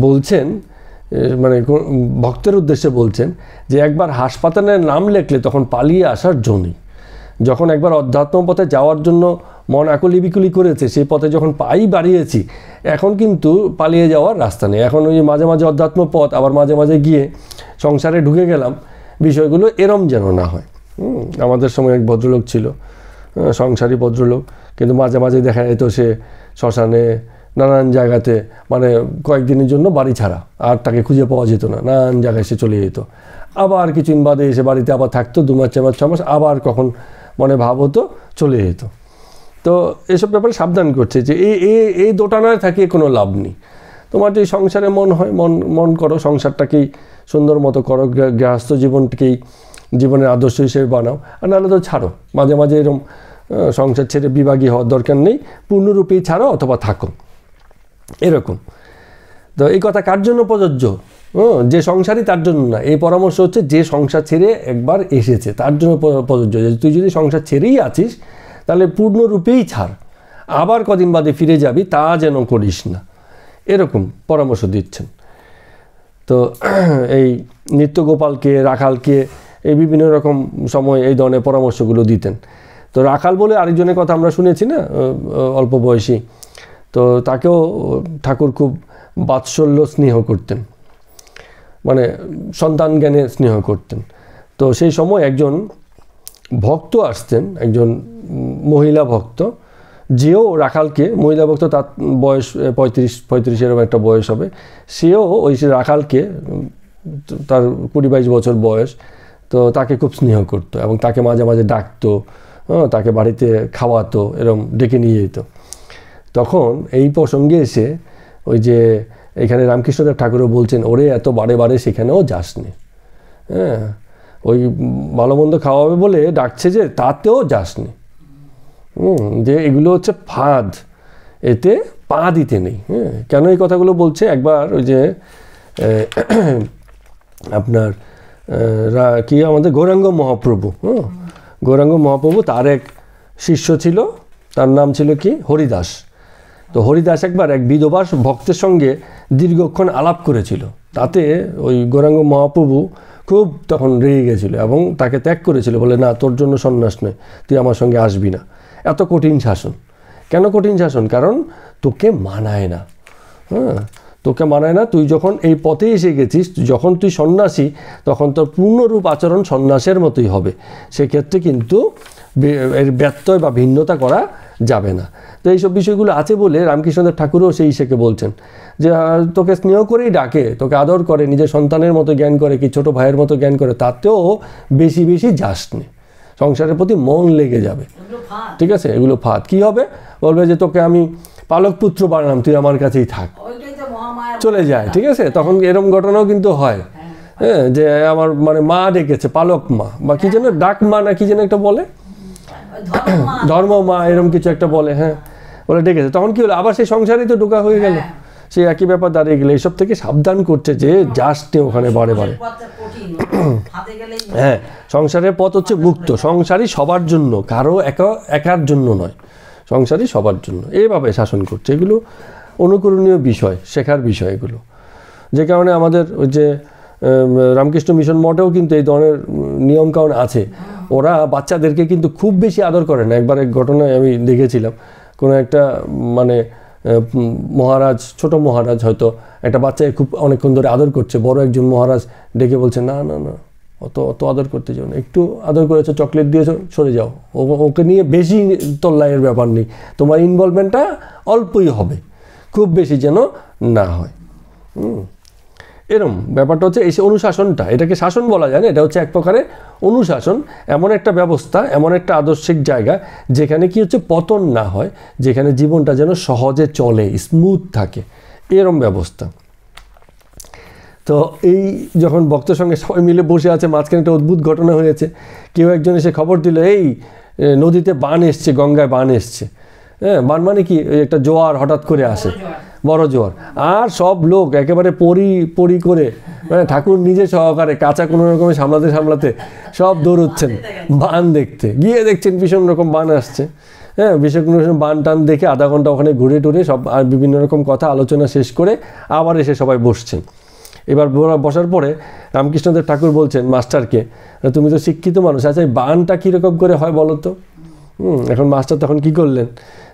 বলছেন মানে ভক্তের উদ্দেশ্যে বলছেন যে একবার হাসপাতালের নাম লেখলে তখন পালিয়ে আসার জো নেই। যখন একবার অধ্যাত্ম পথে যাওয়ার জন্য মন আকুলি বিকুলি করেছে, সেই পথে যখন পাই বাড়িয়েছি, এখন কিন্তু পালিয়ে যাওয়ার রাস্তা নেই। এখন ওই মাঝে মাঝে অধ্যাত্ম পথ, আবার মাঝে মাঝে গিয়ে সংসারে ঢুকে গেলাম, বিষয়গুলো এরম যেন না হয়। আমাদের সময় এক ভদ্রলোক ছিল, সংসারী ভদ্রলোক, কিন্তু মাঝে মাঝে দেখা যেত সে শ্মশানে নানান জায়গাতে মানে কয়েকদিনের জন্য বাড়ি ছাড়া, আর তাকে খুঁজে পাওয়া যেত না, নানান জায়গায় সে চলে যেত। আবার কিছুদিন বাদে এসে বাড়িতে আবার থাকতো, 2 মাস 4 মাস 6 মাস, আবার কখন মনে ভাব হতো চলে যেত। তো এসব ব্যাপারে সাবধান করছে যে এই দোটানায় থাকিয়ে কোনো লাভ নেই। তোমার যদি সংসারে মন হয়, মন করো, সংসারটাকেই সুন্দর মতো করো, গৃহস্থ জীবনটাকেই জীবনের আদর্শ হিসেবে বানাও, আর নাহলে তো ছাড়ো। মাঝে মাঝে এরকম সংসার ছেড়ে বিভাগী হওয়ার দরকার নেই, পূর্ণরূপেই ছাড়ো অথবা থাকো, এরকম। তো এই কথা কার জন্য প্রযোজ্য? যে সংসারই তার জন্য না, এই পরামর্শ হচ্ছে যে সংসার ছেড়ে একবার এসেছে তার জন্য প্রযোজ্য। যে তুই যদি সংসার ছেড়েই আছিস তাহলে পূর্ণরূপেই ছাড়, আবার কদিন বাদে ফিরে যাবি তা যেন করিস না, এরকম পরামর্শ দিচ্ছেন। তো এই নিত্যগোপালকে, রাখালকে এই বিভিন্ন রকম সময় এই ধরনের পরামর্শগুলো দিতেন। তো রাখাল বলে আরেকজনের কথা আমরা শুনেছি না, অল্প বয়সী, তো তাকেও ঠাকুর খুব বাৎসল্য স্নেহ করতেন, মানে সন্তান জ্ঞানে স্নেহ করতেন। তো সেই সময় একজন ভক্ত আসতেন, একজন মহিলা ভক্ত, যেও রাখালকে, মহিলা ভক্ত, তার বয়স 35 এরকম একটা বয়স হবে, সেও ওই রাখালকে, তার 20-22 বছর বয়স, তো তাকে খুব স্নেহ করতো এবং তাকে মাঝে মাঝে ডাকতো, তাকে বাড়িতে খাওয়াতো, এরকম ডেকে নিয়ে যেত। তখন এই প্রসঙ্গে এসে ওই যে এখানে রামকৃষ্ণদেব ঠাকুরও বলছেন, ওরে এত বারে বারে সেখানেও যাসনি, হ্যাঁ, ওই ভালো মন্দ খাওয়াবে বলে ডাকছে যে তাতেও যাসনি, যে এগুলো হচ্ছে ফাঁদ, এতে পা দিতে নেই। হ্যাঁ, কেন এই কথাগুলো বলছে? একবার ওই যে আপনার কি আমাদের গৌরাঙ্গ মহাপ্রভু, গৌরাঙ্গ মহাপ্রভু, তার এক শিষ্য ছিল, তার নাম ছিল কি হরিদাস। তো হরিদাস একবার এক বিধবা ভক্তের সঙ্গে দীর্ঘক্ষণ আলাপ করেছিল, তাতে ওই গৌরাঙ্গ মহাপ্রভু খুব তখন রেগে গেছিল এবং তাকে ত্যাগ করেছিল, বলে না, তোর জন্য সন্ন্যাস নয়, তুই আমার সঙ্গে আসবি না। এত কঠিন শাসন। কেন কঠিন শাসন? কারণ তোকে মানায় না, হ্যাঁ, তোকে মানায় না। তুই যখন এই পথে এসে গেছিস, যখন তুই সন্ন্যাসী, তখন তোর পূর্ণরূপ আচরণ সন্ন্যাসের মতোই হবে, সেক্ষেত্রে কিন্তু এর ব্যত্যয় বা ভিন্নতা করা যাবে না। তো এইসব বিষয়গুলো আছে বলে রামকৃষ্ণদেব ঠাকুরও সেই হিসেবে বলছেন যে তোকে স্নেহ করেই ডাকে, তোকে আদর করে, নিজের সন্তানের মতো জ্ঞান করে, কি ছোট ভাইয়ের মতো জ্ঞান করে, তাতেও বেশি বেশি যাসনি, সংসারের প্রতি মন লেগে যাবে। ঠিক আছে, এগুলো ফাঁদ। কি হবে? বলবে যে তোকে আমি পালক পুত্র বানালাম, তুই আমার কাছেই থাক, চলে যায়। ঠিক আছে, তখন এরকম ঘটনাও কিন্তু হয়, হ্যাঁ, যে আমার মানে মা ডেকেছে, পালক মা বা কি যেন ডাক মা না কি যেন একটা বলে, ধর্ম মা, এরকম কিছু একটা বলে, হ্যাঁ, বলে ডেকেছে। তখন কি হলো? আবার সেই সংসারেই তো ঢোকা হয়ে গেল, সেই একই ব্যাপার দাঁড়িয়ে গেলে। এইসব থেকে সাবধান করছে যে যাসনি ওখানে বারে বারে। হ্যাঁ, সংসারের পথ হচ্ছে মুক্ত, সংসারই সবার জন্য, কারো একার জন্য নয়, সংসারই সবার জন্য, এইভাবে শাসন করছে। এগুলো অনুকরণীয় বিষয়, শেখার বিষয় এগুলো। যে কারণে আমাদের ওই যে রামকৃষ্ণ মিশন মঠেও কিন্তু এই ধরনের নিয়মকানুন আছে। ওরা বাচ্চাদেরকে কিন্তু খুব বেশি আদর করে না। একবার এক ঘটনায় আমি দেখেছিলাম, কোনো একটা মানে মহারাজ, ছোট মহারাজ হয়তো একটা বাচ্চাকে খুব অনেকক্ষণ ধরে আদর করছে, বড় একজন মহারাজ ডেকে বলছে, না না না, অত আদর করতে যাও না, একটু আদর করেছো, চকলেট দিয়েছো, সরে যাও, ওকে নিয়ে বেশি তোল্লাইয়ের ব্যাপার নেই, তোমার ইনভলভমেন্টটা অল্পই হবে, খুব বেশি যেন না হয়। এরম ব্যাপারটা হচ্ছে এই অনুশাসনটা, এটাকে শাসন বলা যায় না, এটা হচ্ছে এক প্রকারের অনুশাসন, এমন একটা ব্যবস্থা, এমন একটা আদর্শিক জায়গা যেখানে কি হচ্ছে পতন না হয়, যেখানে জীবনটা যেন সহজে চলে, স্মুথ থাকে, এরম ব্যবস্থা। তো এই যখন ভক্তের সঙ্গে সবাই মিলে বসে আছে, মাঝখানে একটা অদ্ভুত ঘটনা হয়েছে। কেউ একজন এসে খবর দিল, এই নদীতে বান এসছে, গঙ্গায় বান এসছে। হ্যাঁ, বান মানে কি? একটা জোয়ার হঠাৎ করে আসে, বড় জোয়ার, আর সব লোক একেবারে পরি করে, মানে ঠাকুর নিজে সহকারে কাঁচা কোনো রকমে সামলাতে সব দৌড়চ্ছেন বান দেখতে। গিয়ে দেখছেন ভীষণ রকম বান আসছে। হ্যাঁ, ভীষণ বান টান দেখে আধা ঘন্টা ওখানে ঘুরে টুরে সব আর বিভিন্ন রকম কথা আলোচনা শেষ করে আবার এসে সবাই বসছেন। এবার বসার পরে রামকৃষ্ণদেব ঠাকুর বলছেন মাস্টারকে, তুমি তো শিক্ষিত মানুষ, আচ্ছা এই বানটা কীরকম করে হয় বলো তো। এখন মাস্টার তখন কি করলেন,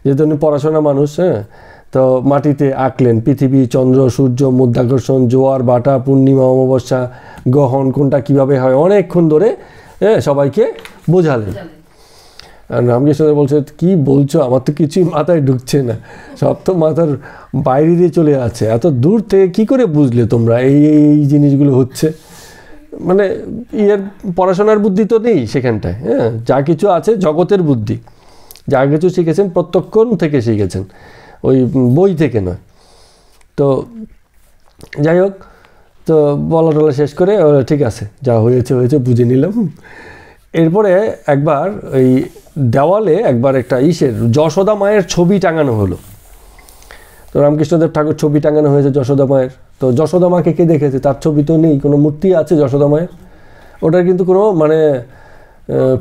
যেহেতু উনি পড়াশোনা মানুষ, হ্যাঁ, তো মাটিতে আঁকলেন পৃথিবী, চন্দ্র, সূর্য, মধ্যাকর্ষণ, জোয়ার বাটা, পূর্ণিমা, অমাবস্যা, গ্রহণ কোনটা কীভাবে হয় অনেকক্ষণ ধরে সবাইকে বোঝালেন। আর রামকৃষ্ণদেব বলছে, কি বলছো, আমার তো কিছুই মাথায় ঢুকছে না, সব তো মাথার বাইরে দিয়ে চলে আছে, এত দূর থেকে কি করে বুঝলে তোমরা এই এই জিনিসগুলো হচ্ছে। মানে এর পড়াশোনার বুদ্ধি তো নেই সেখানটায়, হ্যাঁ, যা কিছু আছে জগতের বুদ্ধি, যা কিছু শিখেছেন প্রত্যক্ষণ থেকে শিখেছেন, ওই বই থেকে নয়। তো যাই হোক, তো বলা টলা শেষ করে ঠিক আছে যা হয়েছে হয়েছে বুঝে নিলাম। এরপরে একবার ওই দেওয়ালে একবার একটা যশোদা মায়ের ছবি টাঙানো হলো। তো রামকৃষ্ণদেব ঠাকুর ছবি টাঙানো হয়েছে যশোদা মায়ের। তো যশোদা মাকে কে দেখেছে, তার ছবি তো নেই, কোনো মূর্তি আছে যশোদা মায়ের, ওটার কিন্তু কোনো মানে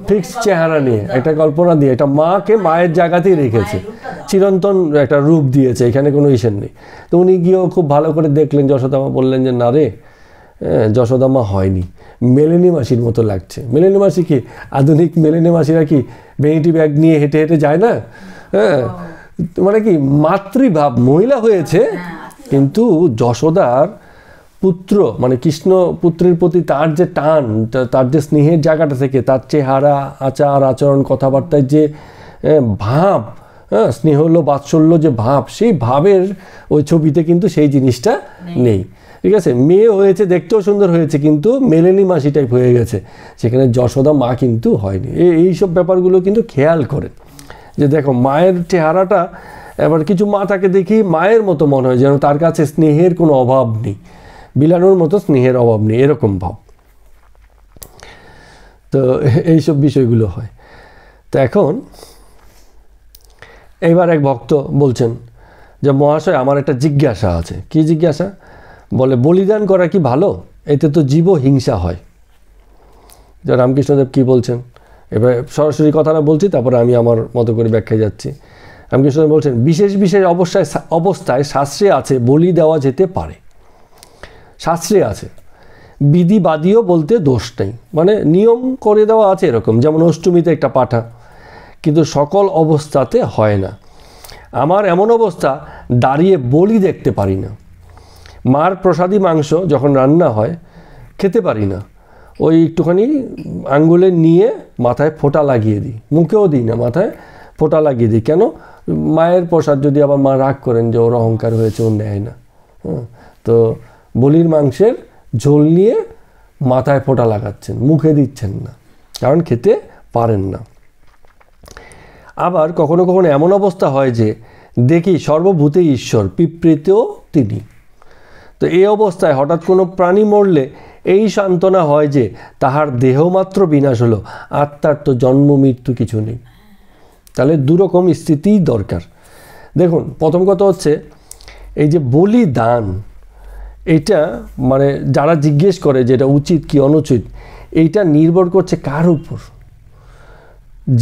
ফিক্সড চেহারা নেই, একটা কল্পনা দিয়ে একটা মাকে মায়ের জায়গাতেই রেখেছে, চিরন্তন একটা রূপ দিয়েছে, এখানে কোনো নেই। তো উনি গিয়েও খুব ভালো করে দেখলেন যশোদা মা, বললেন যে না রে, যশোদা মা হয়নি, মেলেনি মাসির মতো লাগছে। মেলেনি মাসি কি, আধুনিক মেলেনি মাসিরা কি ভ্যানিটি ব্যাগ নিয়ে হেঁটে হেঁটে যায় না, হ্যাঁ, মানে কি মাতৃভাব, মহিলা হয়েছে কিন্তু যশোদার পুত্র মানে কৃষ্ণ পুত্রের প্রতি তার যে টান, তার যে স্নেহের জায়গাটা থেকে, তার চেহারা, আচার আচরণ, কথাবার্তায় যে ভাব, হ্যাঁ, স্নেহ বাৎসল্য যে ভাব, সেই ভাবের ওই ছবিতে কিন্তু সেই জিনিসটা নেই। ঠিক আছে, মেয়ে হয়েছে, দেখতেও সুন্দর হয়েছে, কিন্তু মেলেনি মাসি টাইপ হয়ে গেছে, সেখানে যশোদা মা কিন্তু হয়নি। এইসব ব্যাপারগুলো কিন্তু খেয়াল করেন যে দেখো মায়ের চেহারাটা, এবার কিছু মা তাকে দেখি মায়ের মতো মনে হয়, যেন তার কাছে স্নেহের কোনো অভাব নেই, বিলানোর মতো স্নেহের অভাব নেই, এরকম ভাব। তো এইসব বিষয়গুলো হয়। তো এখন এইবার এক ভক্ত বলছেন যে মহাশয় আমার একটা জিজ্ঞাসা আছে। কি জিজ্ঞাসা? বলে বলিদান করা কি ভালো? এতে তো জীব হিংসা হয়। রামকৃষ্ণদেব কি বলছেন, এবার সরাসরি কথাটা বলছি, তারপরে আমি আমার মতো করে ব্যাখ্যায় যাচ্ছি। রামকৃষ্ণদেব বলছেন বিশেষ বিশেষ অবস্থায় শাস্ত্রে আছে বলি দেওয়া যেতে পারে, শাস্ত্রে আছে, বিধিবাদীও বলতে দোষ নেই, মানে নিয়ম করে দেওয়া আছে এরকম, যেমন অষ্টমীতে একটা পাঠা, কিন্তু সকল অবস্থাতে হয় না। আমার এমন অবস্থা দাঁড়িয়ে বলি দেখতে পারি না, মার প্রসাদী মাংস যখন রান্না হয় খেতে পারি না, ওই একটুখানি আঙ্গুলে নিয়ে মাথায় ফোঁটা লাগিয়ে দিই, মুখেও দিই না, মাথায় ফোঁটা লাগিয়ে দিই। কেন? মায়ের প্রসাদ যদি আবার মা রাগ করেন যে ওর অহংকার হয়েছে, ও নেয় না, হ্যাঁ, তো বলির মাংসের ঝোল নিয়ে মাথায় ফোঁটা লাগাচ্ছেন, মুখে দিচ্ছেন না, কারণ খেতে পারেন না। আবার কখনো কখনো এমন অবস্থা হয় যে দেখি সর্বভূতে ঈশ্বর, পিঁপড়েতেও তিনি। তো এই অবস্থায় হঠাৎ কোনো প্রাণী মরলে এই সান্ত্বনা হয় যে তাহার দেহমাত্র বিনাশ হলো, আত্মার তো জন্ম মৃত্যু কিছু নেই। তাহলে দুরকম স্থিতিই দরকার। দেখুন, প্রথম কথা হচ্ছে এই যে বলিদান, এটা মানে যারা জিজ্ঞেস করে যে এটা উচিত কি অনুচিত, এইটা নির্ভর করছে কার উপর?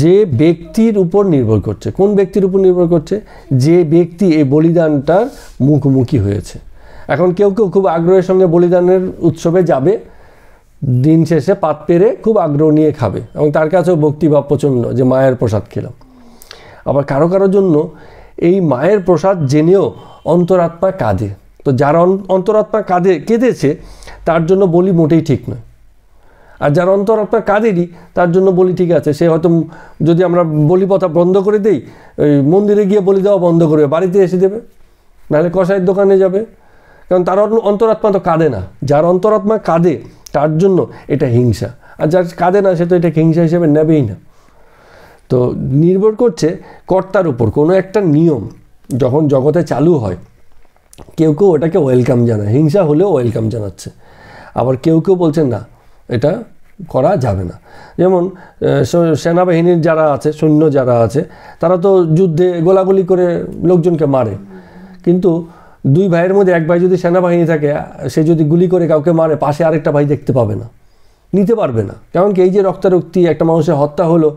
যে ব্যক্তির উপর নির্ভর করছে। কোন ব্যক্তির উপর নির্ভর করছে? যে ব্যক্তি এই বলিদানটার মুখোমুখি হয়েছে। এখন কেউ কেউ খুব আগ্রহের সঙ্গে বলিদানের উৎসবে যাবে, দিন শেষে পাত পেরে খুব আগ্রহ নিয়ে খাবে, এবং তার কাছেও ভক্তিভাব প্রচণ্ড যে মায়ের প্রসাদ খেলাম। আবার কারো কারোর জন্য এই মায়ের প্রসাদ জেনেও অন্তরাত্মা কাঁদে, তো যার অন্তরাত্মা কেঁদেছে তার জন্য বলি মোটেই ঠিক নয়। আর যার অন্তরাত্মা কাঁদেনি তার জন্য বলি ঠিক আছে। সে হয়তো যদি আমরা বলি প্রথা বন্ধ করে দেই, ওই মন্দিরে গিয়ে বলি দেওয়া বন্ধ করবে, বাড়িতে এসে দেবে, নাহলে কসাইয়ের দোকানে যাবে, কারণ তার অন্তরাত্মা তো কাঁদে না। যার অন্তরাত্মা কাঁদে তার জন্য এটা হিংসা, আর যার কাঁদে না সে তো এটাকে হিংসা হিসেবে নেবেই না। তো নির্ভর করছে কর্তার উপর। কোনো একটা নিয়ম যখন জগতে চালু হয়, কেউ কেউ ওটাকে ওয়েলকাম জানায়, হিংসা হলেও ওয়েলকাম জানাচ্ছে। আবার কেউ কেউ বলছেন না, এটা করা যাবে না। যেমন সেনাবাহিনীর যারা আছে, সৈন্য যারা আছে, তারা তো যুদ্ধে গোলাগুলি করে লোকজনকে মারে, কিন্তু দুই ভাইয়ের মধ্যে এক ভাই যদি সেনাবাহিনী থাকে, সে যদি গুলি করে কাউকে মারে, পাশে আরেকটা ভাই দেখতে পাবে না, নিতে পারবে না। কারণ কি এই যে রক্তারক্তি, একটা মানুষের হত্যা হলো,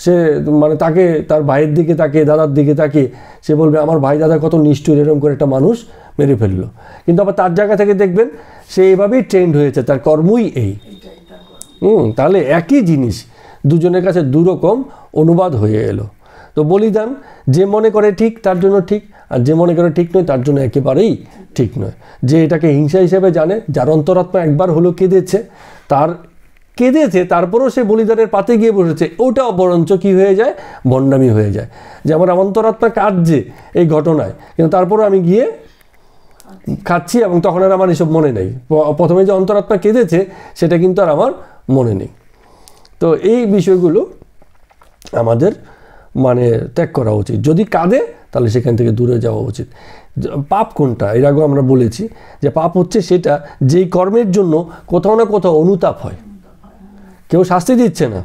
সে মানে তাকে তার ভাইয়ের দিকে তাকে, দাদার দিকে তাকে সে বলবে আমার ভাই দাদা কত নিষ্ঠুর, এরকম করে একটা মানুষ মেরে ফেললো। কিন্তু আবার তার জায়গা থেকে দেখবেন সে এভাবেই ট্রেন্ড হয়েছে, তার কর্মই এই। তাহলে একই জিনিস দুজনের কাছে দুরকম অনুবাদ হয়ে এলো। তো বলিদান যে মনে করে ঠিক তার জন্য ঠিক, আর যে মনে করে ঠিক নয় তার জন্য একেবারেই ঠিক নয়। যে এটাকে হিংসা হিসেবে জানে, যার অন্তরাত্মা একবার হলো কেঁদেছে, তারপরেও সে বলিদানের পাতে গিয়ে বসেছে, ওটাও বরঞ্চ কী হয়ে যায়, ভণ্ডামি হয়ে যায়। যে আমার অন্তরাত্মা কাঁদছে এই ঘটনায়, কিন্তু তারপরে আমি গিয়ে খাচ্ছি এবং তখন আর আমার এসব মনে নেই। প্রথমে যে অন্তরাত্মা কেঁদেছে সেটা কিন্তু আর আমার মনে নেই। তো এই বিষয়গুলো আমাদের মানে ত্যাগ করা উচিত। যদি কাঁদে তাহলে সেখান থেকে দূরে যাওয়া উচিত। পাপ কোনটা, এর আগেও আমরা বলেছি যে পাপ হচ্ছে সেটা যেই কর্মের জন্য কোথাও না কোথাও অনুতাপ হয়। কেউ শাস্তি দিচ্ছে না,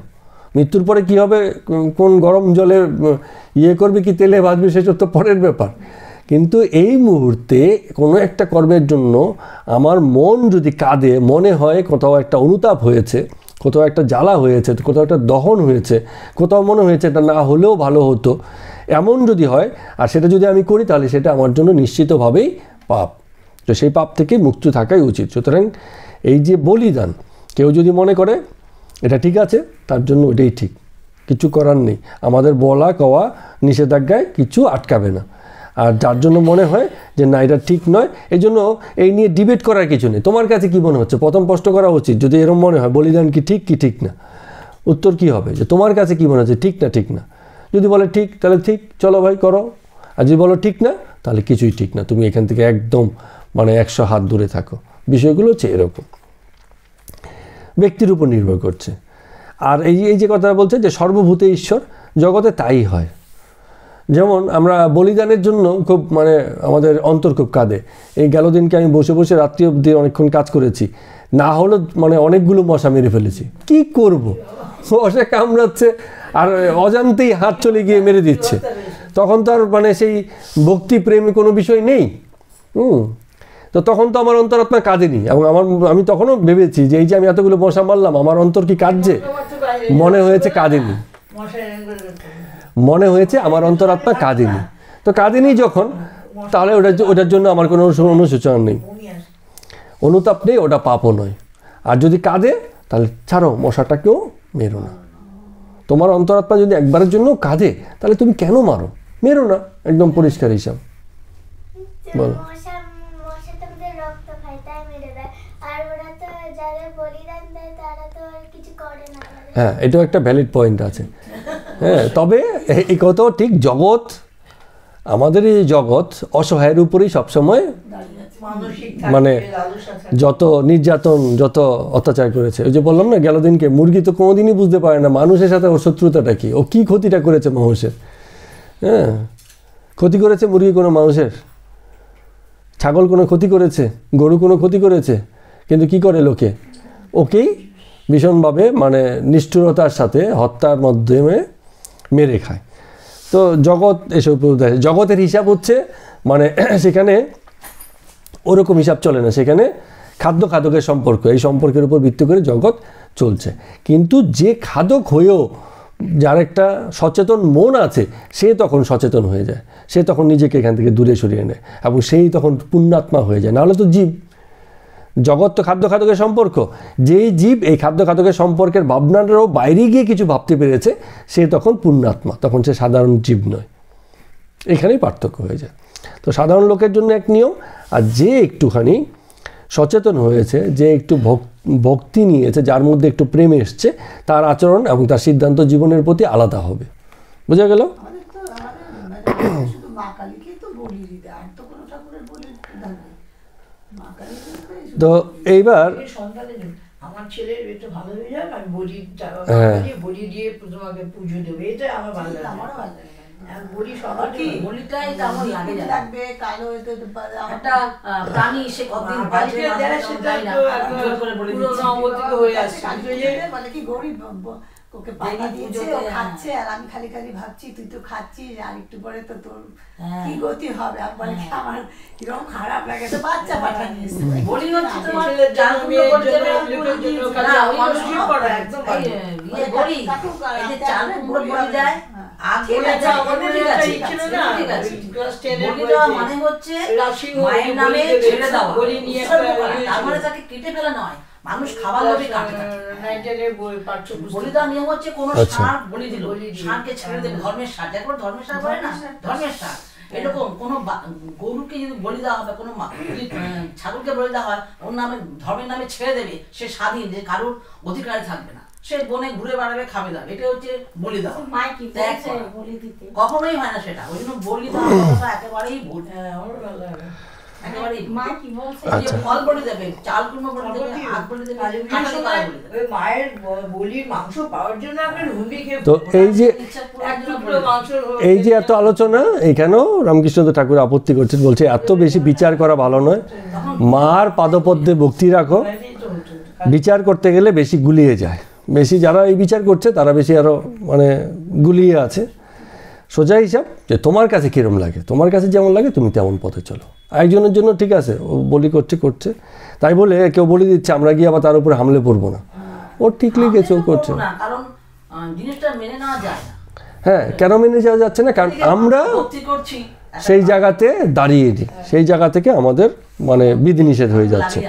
মৃত্যুর পরে কি হবে, কোন গরম জলে করবে কি তেলে ভাজবে সেসব তো পরের ব্যাপার। কিন্তু এই মুহূর্তে কোনো একটা কর্মের জন্য আমার মন যদি কাঁদে, মনে হয় কোথাও একটা অনুতাপ হয়েছে, কোথাও একটা জ্বালা হয়েছে, কোথাও একটা দহন হয়েছে, কোথাও মনে হয়েছে এটা না হলেও ভালো হতো, এমন যদি হয় আর সেটা যদি আমি করি তাহলে সেটা আমার জন্য নিশ্চিতভাবেই পাপ। তো সেই পাপ থেকে মুক্ত থাকাই উচিত। সুতরাং এই যে বলিদান, কেউ যদি মনে করে এটা ঠিক আছে, তার জন্য ওটাই ঠিক, কিছু করার নেই। আমাদের বলা কওয়া নিষেধাজ্ঞায় কিছু আটকাবে না। আর যার জন্য মনে হয় যে না এটা ঠিক নয়, এই জন্য এই নিয়ে ডিবেট করার কিছু নেই। তোমার কাছে কি মনে হচ্ছে প্রথম প্রশ্ন করা উচিত, যদি এরকম মনে হয় বলিদান কি ঠিক না, উত্তর কি হবে যে তোমার কাছে কি মনে হচ্ছে ঠিক না। যদি বলে ঠিক তাহলে ঠিক, চলো ভাই করো। আর যদি বলো ঠিক না তাহলে কিছুই ঠিক না, তুমি এখান থেকে একদম মানে 100 হাত দূরে থাকো। বিষয়গুলো হচ্ছে এরকম, ব্যক্তির উপর নির্ভর করছে। আর এই যে কথা বলছে যে সর্বভূতে ঈশ্বর, জগতে তাই হয়। যেমন আমরা বলিদানের জন্য খুব মানে আমাদের অন্তর খুব কাঁদে। এই গেল দিনকে আমি বসে বসে রাত্রি অবধি অনেকক্ষণ কাজ করেছি, না হলো মানে অনেকগুলো মশা মেরে ফেলেছি। কি করব, মশা কামড়াচ্ছে আর অজান্তেই হাত চলে গিয়ে মেরে দিচ্ছে। তখন তো আর মানে সেই ভক্তি প্রেমে কোনো বিষয় নেই। তো তখন তো আমার অন্তরাত্মা কাঁদেনি, এবং আমি তখনও ভেবেছি যে এই যে আমি এতগুলো মশা মারলাম আমার অন্তর কি কাঁদছে, মনে হয়েছে কাঁদেনি, মনে হয়েছে আমার অন্তরাত্মা কাঁদেনি। তো কাঁদেনি যখন, তাহলে ওটার জন্য আমার কোনো অনুশোচনা নেই, অনুতাপ নেই, ওটা পাপও নয়। আর যদি কাঁদে তাহলে ছাড়ো, মশাটাকেও মেরো না। তোমার অন্তরাত্মা যদি একবারের জন্য কাঁদে তাহলে তুমি কেন মারো, মেরো না, একদম পরিষ্কার হিসাব। বলো। হ্যাঁ, এটাও একটা ভ্যালিড পয়েন্ট আছে। হ্যাঁ, তবে এই কথাও ঠিক, জগৎ, আমাদের এই জগৎ অসহায়ের উপরেই সবসময় মানে যত নির্যাতন, যত অত্যাচার করেছে। ওই যে বললাম না গেল দিনকে, মুরগি তো কোনোদিনই বুঝতে পারে না মানুষের সাথে ওর শত্রুতাটা কি, ও কী ক্ষতিটা করেছে মানুষের। হ্যাঁ, ক্ষতি করেছে মুরগি কোনো মানুষের, ছাগল কোনো ক্ষতি করেছে, গরু কোনো ক্ষতি করেছে, কিন্তু কি করে লোকে ওকেই ভীষণভাবে মানে নিষ্ঠুরতার সাথে হত্যার মাধ্যমে মেরে খায়। তো জগৎ এসব দেয়, জগতের হিসাব হচ্ছে মানে সেখানে ওরকম হিসাব চলে না, সেখানে খাদ্যের সম্পর্ক, এই সম্পর্কের উপর ভিত্তি করে জগৎ চলছে। কিন্তু যে খাদক হয়েও যার একটা সচেতন মন আছে, সে তখন সচেতন হয়ে যায়, সে তখন নিজেকে এখান থেকে দূরে সরিয়ে নেয় এবং সেই তখন পুণ্যাত্মা হয়ে যায়। নাহলে তো জীব, জগৎ তো খাদ্যের সম্পর্ক, যেই জীব এই খাদ্যের সম্পর্কের ভাবনাটারও বাইরে গিয়ে কিছু ভাবতে পেরেছে, সে তখন পুণ্যাত্মা, তখন সে সাধারণ জীব নয়। এখানেই পার্থক্য হয়ে যায়। তো সাধারণ লোকের জন্য এক নিয়ম, আর যে একটুখানি সচেতন হয়েছে, যে একটু ভক্তি নিয়েছে, যার মধ্যে একটু প্রেম এসছে, তার আচরণ এবং তার সিদ্ধান্ত জীবনের প্রতি আলাদা হবে। বোঝা গেল? তো এইবার আমার ছেলের একটু ভালো হয়ে যাবে, আমি বড়ি দিয়ে তোমাকে পুজো দেবো, এটা আমার ভালো লাগে। আমারও ভালো লাগে। বলিটাই কেমন লাগে লাগবে, কালো হতে পারে একটা প্রাণী, সে কতদিন বাঁচবে না, সেটা হয়ে আসছে। মানে কি গরিব ওকে পাতা দিয়েছে, ও খাচ্ছে, আর আমি খালি খালি ভাবছি তুই তো খাচ্ছিস, আর একটু পরে তো তোর কি গতি হবে। আমার আমার কিরকম খারাপ লাগে, তো বাচ্চা পাঠা নিয়েছে। বলি হচ্ছে তোমার চাল কুমড়ো করে দেবে, লোকের জন্য কাজে মানুষই করে একদম বলি এই যে চাল কুমড়ো বলি দেয় মানে হচ্ছে মায়ের নামে ছেড়ে দেওয়া, তার মানে তাকে কেটে ফেলা নয়, মানুষ খাবার লোভে কাটে। বলি দেওয়ার নিয়ম হচ্ছে কোন ষাঁড় বলি দিল, ষাঁড়কে ছেড়ে দেবে, ধর্মের ষাঁড়, দেখো ধর্মের ষাঁড় বলে না, ধর্মের ষাঁড়। এরকম কোনো গরুকে যদি বলি দেওয়া হবে, কোনো ছাগলকে বলি দেওয়া হয়, ওর নামে ধর্মের নামে ছেড়ে দেবে, সে স্বাধীন, যে কারোর অধিকারে থাকবে না, সে বনে ঘুরে বেড়াবে, খাবে দাবে, এটা হচ্ছে বলি দেওয়া। কখনোই হয় না সেটা, ওই জন্য বলি দেওয়া একেবারেই ভুল। তো এই যে এত আলোচনা, এখানেও রামকৃষ্ণ ঠাকুর আপত্তি করছেন, বলছে এত বেশি বিচার করা ভালো নয়, মার পাদপদ্মে ভক্তি রাখো, বিচার করতে গেলে বেশি গুলিয়ে যায়, বেশি যারা এই বিচার করছে তারা বেশি আরো মানে গুলিয়ে আছে। সোজা হিসাব যে তোমার কাছে কিরম লাগে, তোমার কাছে যেমন লাগে তুমি তেমন পথে চলো। একজনের জন্য ঠিক আছে, ও বলি করছে তাই বলে কেউ বলে দিচ্ছে আমরা গিয়ে আবার তার উপরে হামলে পড়বো না, ও ঠিক লিখেছে, ও করছে। হ্যাঁ, কেন মেনে যাওয়া যাচ্ছে না? কারণ আমরা সেই জায়গাতে দাঁড়িয়ে দিই, সেই জায়গা থেকে আমাদের মানে বিধিনিষেধ হয়ে যাচ্ছে।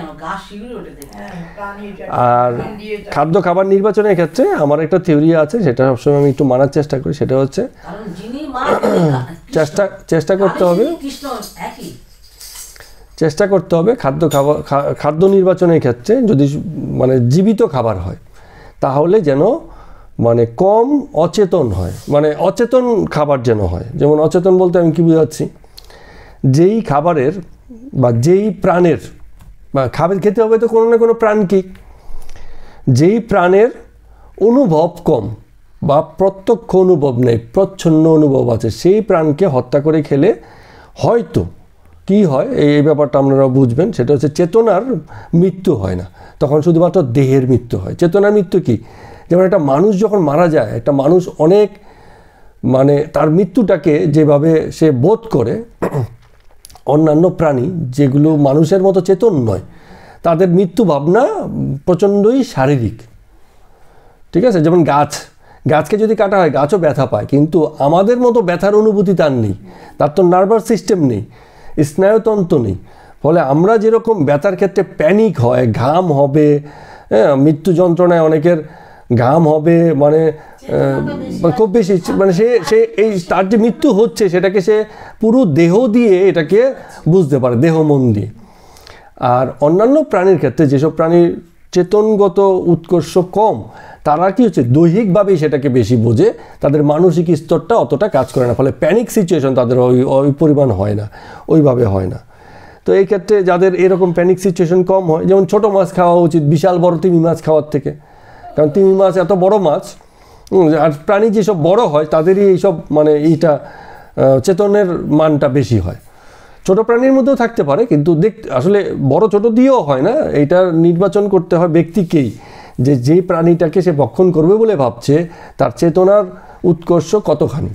আর খাদ্য খাবার নির্বাচনের ক্ষেত্রে আমার একটা থিওরি আছে, সেটা সবসময় আমি একটু মানার চেষ্টা করি, সেটা হচ্ছে চেষ্টা করতে হবে খাদ্য নির্বাচনের ক্ষেত্রে যদি মানে জীবিত খাবার হয় তাহলে যেন মানে কম অচেতন হয়, মানে অচেতন খাবার যেন হয়। যেমন অচেতন বলতে আমি কি বুঝাচ্ছি, যেই খাবারের বা যেই প্রাণের বা খাবার খেতে হবে তো কোনো না কোনো প্রাণকে, যেই প্রাণের অনুভব কম বা প্রত্যক্ষ অনুভব নেই, প্রচ্ছন্ন অনুভব আছে, সেই প্রাণকে হত্যা করে খেলে হয়তো কি হয়, এই ব্যাপারটা আপনারা বুঝবেন, সেটা হচ্ছে চেতনার মৃত্যু হয় না, তখন শুধুমাত্র দেহের মৃত্যু হয়। চেতনার মৃত্যু কি? যেমন একটা মানুষ যখন মারা যায়, একটা মানুষ অনেক মানে তার মৃত্যুটাকে যেভাবে সে বোধ করে, অন্যান্য প্রাণী যেগুলো মানুষের মতো চেতন নয়, তাদের মৃত্যু ভাবনা প্রচণ্ডই শারীরিক। ঠিক আছে, যেমন গাছকে যদি কাটা হয় গাছও ব্যথা পায়, কিন্তু আমাদের মতো ব্যথার অনুভূতি তার নেই, তার তো নার্ভাস সিস্টেম নেই, স্নায়ুতন্ত্র নেই। ফলে আমরা যেরকম ব্যথার ক্ষেত্রে প্যানিক হয়, ঘাম হবে, হ্যাঁ, মৃত্যু যন্ত্রণায় অনেকের ঘাম হবে, মানে খুব বেশি, মানে সে এই তার যে মৃত্যু হচ্ছে সেটাকে সে পুরো দেহ দিয়ে এটাকে বুঝতে পারে, দেহ মন দিয়ে। আর অন্যান্য প্রাণীর ক্ষেত্রে যেসব প্রাণীর চেতনগত উৎকর্ষ কম, তারা কি হচ্ছে দৈহিকভাবেই সেটাকে বেশি বোঝে, তাদের মানসিক স্তরটা অতটা কাজ করে না, ফলে প্যানিক সিচুয়েশন তাদের ওই পরিমাণ হয় না, ওইভাবে হয় না। তো এই ক্ষেত্রে যাদের এরকম প্যানিক সিচুয়েশন কম হয়, যেমন ছোটো মাছ খাওয়া উচিত বিশাল বড় তিমি মাছ খাওয়ার থেকে, কারণ তিমি মাছ এত বড় মাছ, আর প্রাণী যেসব বড় হয় তাদেরই এইসব মানে এইটা চেতনের মানটা বেশি হয়। ছোট প্রাণীর মধ্যেও থাকতে পারে, কিন্তু আসলে বড় ছোট দিয়েও হয় না, এইটা নির্বাচন করতে হয় ব্যক্তিকেই, যে যেই প্রাণীটাকে সে ভক্ষণ করবে বলে ভাবছে তার চেতনার উৎকর্ষ কতখানি।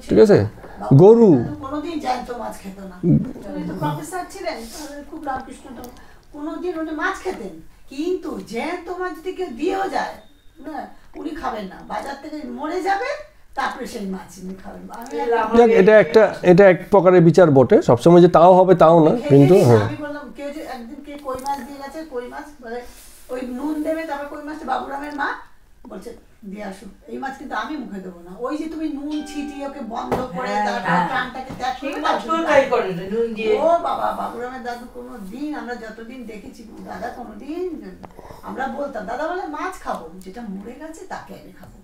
ঠিক আছে, গরু কোনোদিন জ্যান্ত মাছ খেত না, প্রফেসর ছিলেন খুব, রামকৃষ্ণ কোনোদিন উনি মাছ খেতেন, কিন্তু জ্যান্ত মাছ যদি কেউ দিয়েও যায় না উনি খাবেন না, বাজার থেকে মরে যাবে তারপরে সেই মাছ উনি খাবেন। এটা এক প্রকারের বিচার বটে, সবসময় যে তাও হবে তাও না, কিন্তু হ্যাঁ আমি বললাম কেউ যে একদিন কে কই মাছ দিয়ে গেছে, কই মাছ বলে ওই নুন দেবে, তারপর কই মাছটা বাবুরামের মা বলছে দিয়ে আসো, এই মাছ কিন্তু আমি মুখে দেবো না, ওই যে তুমি নুন ছিটিয়ে ওকে বন্ধ করে তারপর প্রাণটাকে ত্যাগ করে নুন দিয়ে। ও বাবা, বাবুরামের দাদু কোনোদিন, আমরা যতদিন দেখেছি দাদা কোনোদিন, আমরা বলতাম দাদা বলে মাছ খাবো, যেটা মরে গেছে তাকে আমি খাবো,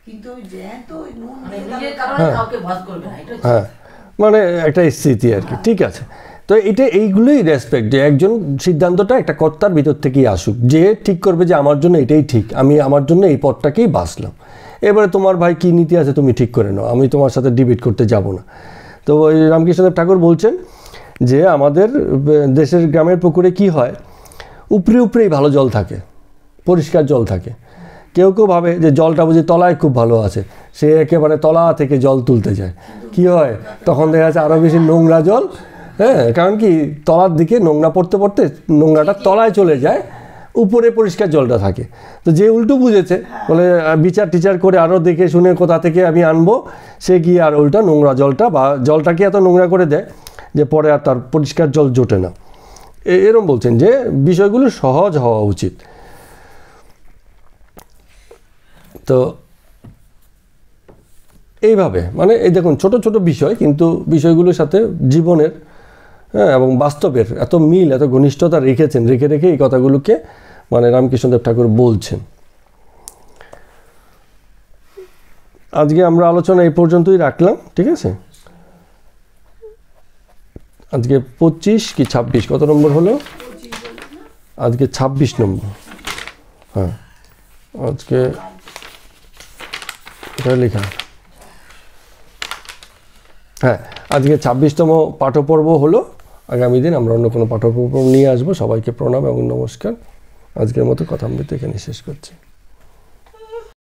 কিন্তু ওই জ্যান্ত ওই নুন দিয়ে কাউকে ভয় করবে না, এটা হ্যাঁ মানে একটা স্থিতি আর কি। ঠিক আছে, তো এইগুলোই রেসপেক্ট, যে একজন সিদ্ধান্তটা একটা কর্তার ভিতর থেকেই আসুক, যে ঠিক করবে যে আমার জন্য এটাই ঠিক, আমি আমার জন্য এই পথটাকেই বাছলাম, এবারে তোমার ভাই কী নীতি আছে তুমি ঠিক করে নাও, আমি তোমার সাথে ডিবেট করতে যাব না। তো ওই রামকৃষ্ণদেব ঠাকুর বলছেন যে আমাদের দেশের গ্রামের পুকুরে কি হয়, উপরেই ভালো জল থাকে, পরিষ্কার জল থাকে, কেউ কেউ ভাবে যে জলটা বুঝি তলায় খুব ভালো আছে, সে একেবারে তলা থেকে জল তুলতে যায়, কি হয় তখন দেখা যাচ্ছে আরও বেশি নোংরা জল। হ্যাঁ, কারণ কি তলার দিকে নোংরা পড়তে পড়তে নোংরাটা তলায় চলে যায়, উপরে পরিষ্কার জলটা থাকে। তো যে উল্টো বুঝেছে বলে বিচার টিচার করে আরও দেখে শুনে কোথা থেকে আমি আনবো, সে গিয়ে আর উল্টা নোংরা জলটা বা জলটাকে এত নোংরা করে দেয় যে পরে আর তার পরিষ্কার জল জোটে না। এরম বলছেন যে বিষয়গুলো সহজ হওয়া উচিত। তো এইভাবে মানে এই দেখুন ছোট ছোট বিষয়, কিন্তু বিষয়গুলোর সাথে জীবনের এবং বাস্তবের এত মিল, এত ঘনিষ্ঠতা রেখেছেন, রেখে রেখে এই কথাগুলোকে মানে রামকৃষ্ণদেব ঠাকুর বলছেন। আজকে আমরা আলোচনা এই পর্যন্তই রাখলাম, ঠিক আছে? আজকে 25 কি 26 কত নম্বর হলো? আজকে 26 নম্বর। হ্যাঁ, আজকে এটা লেখা, হ্যাঁ আজকে 26তম পাঠপর্ব হলো। আগামী দিন আমরা অন্য কোনো পাঠপর্ব নিয়ে আসবো। সবাইকে প্রণাম এবং নমস্কার। আজকের মতো কথামৃত এখানে শেষ করছি।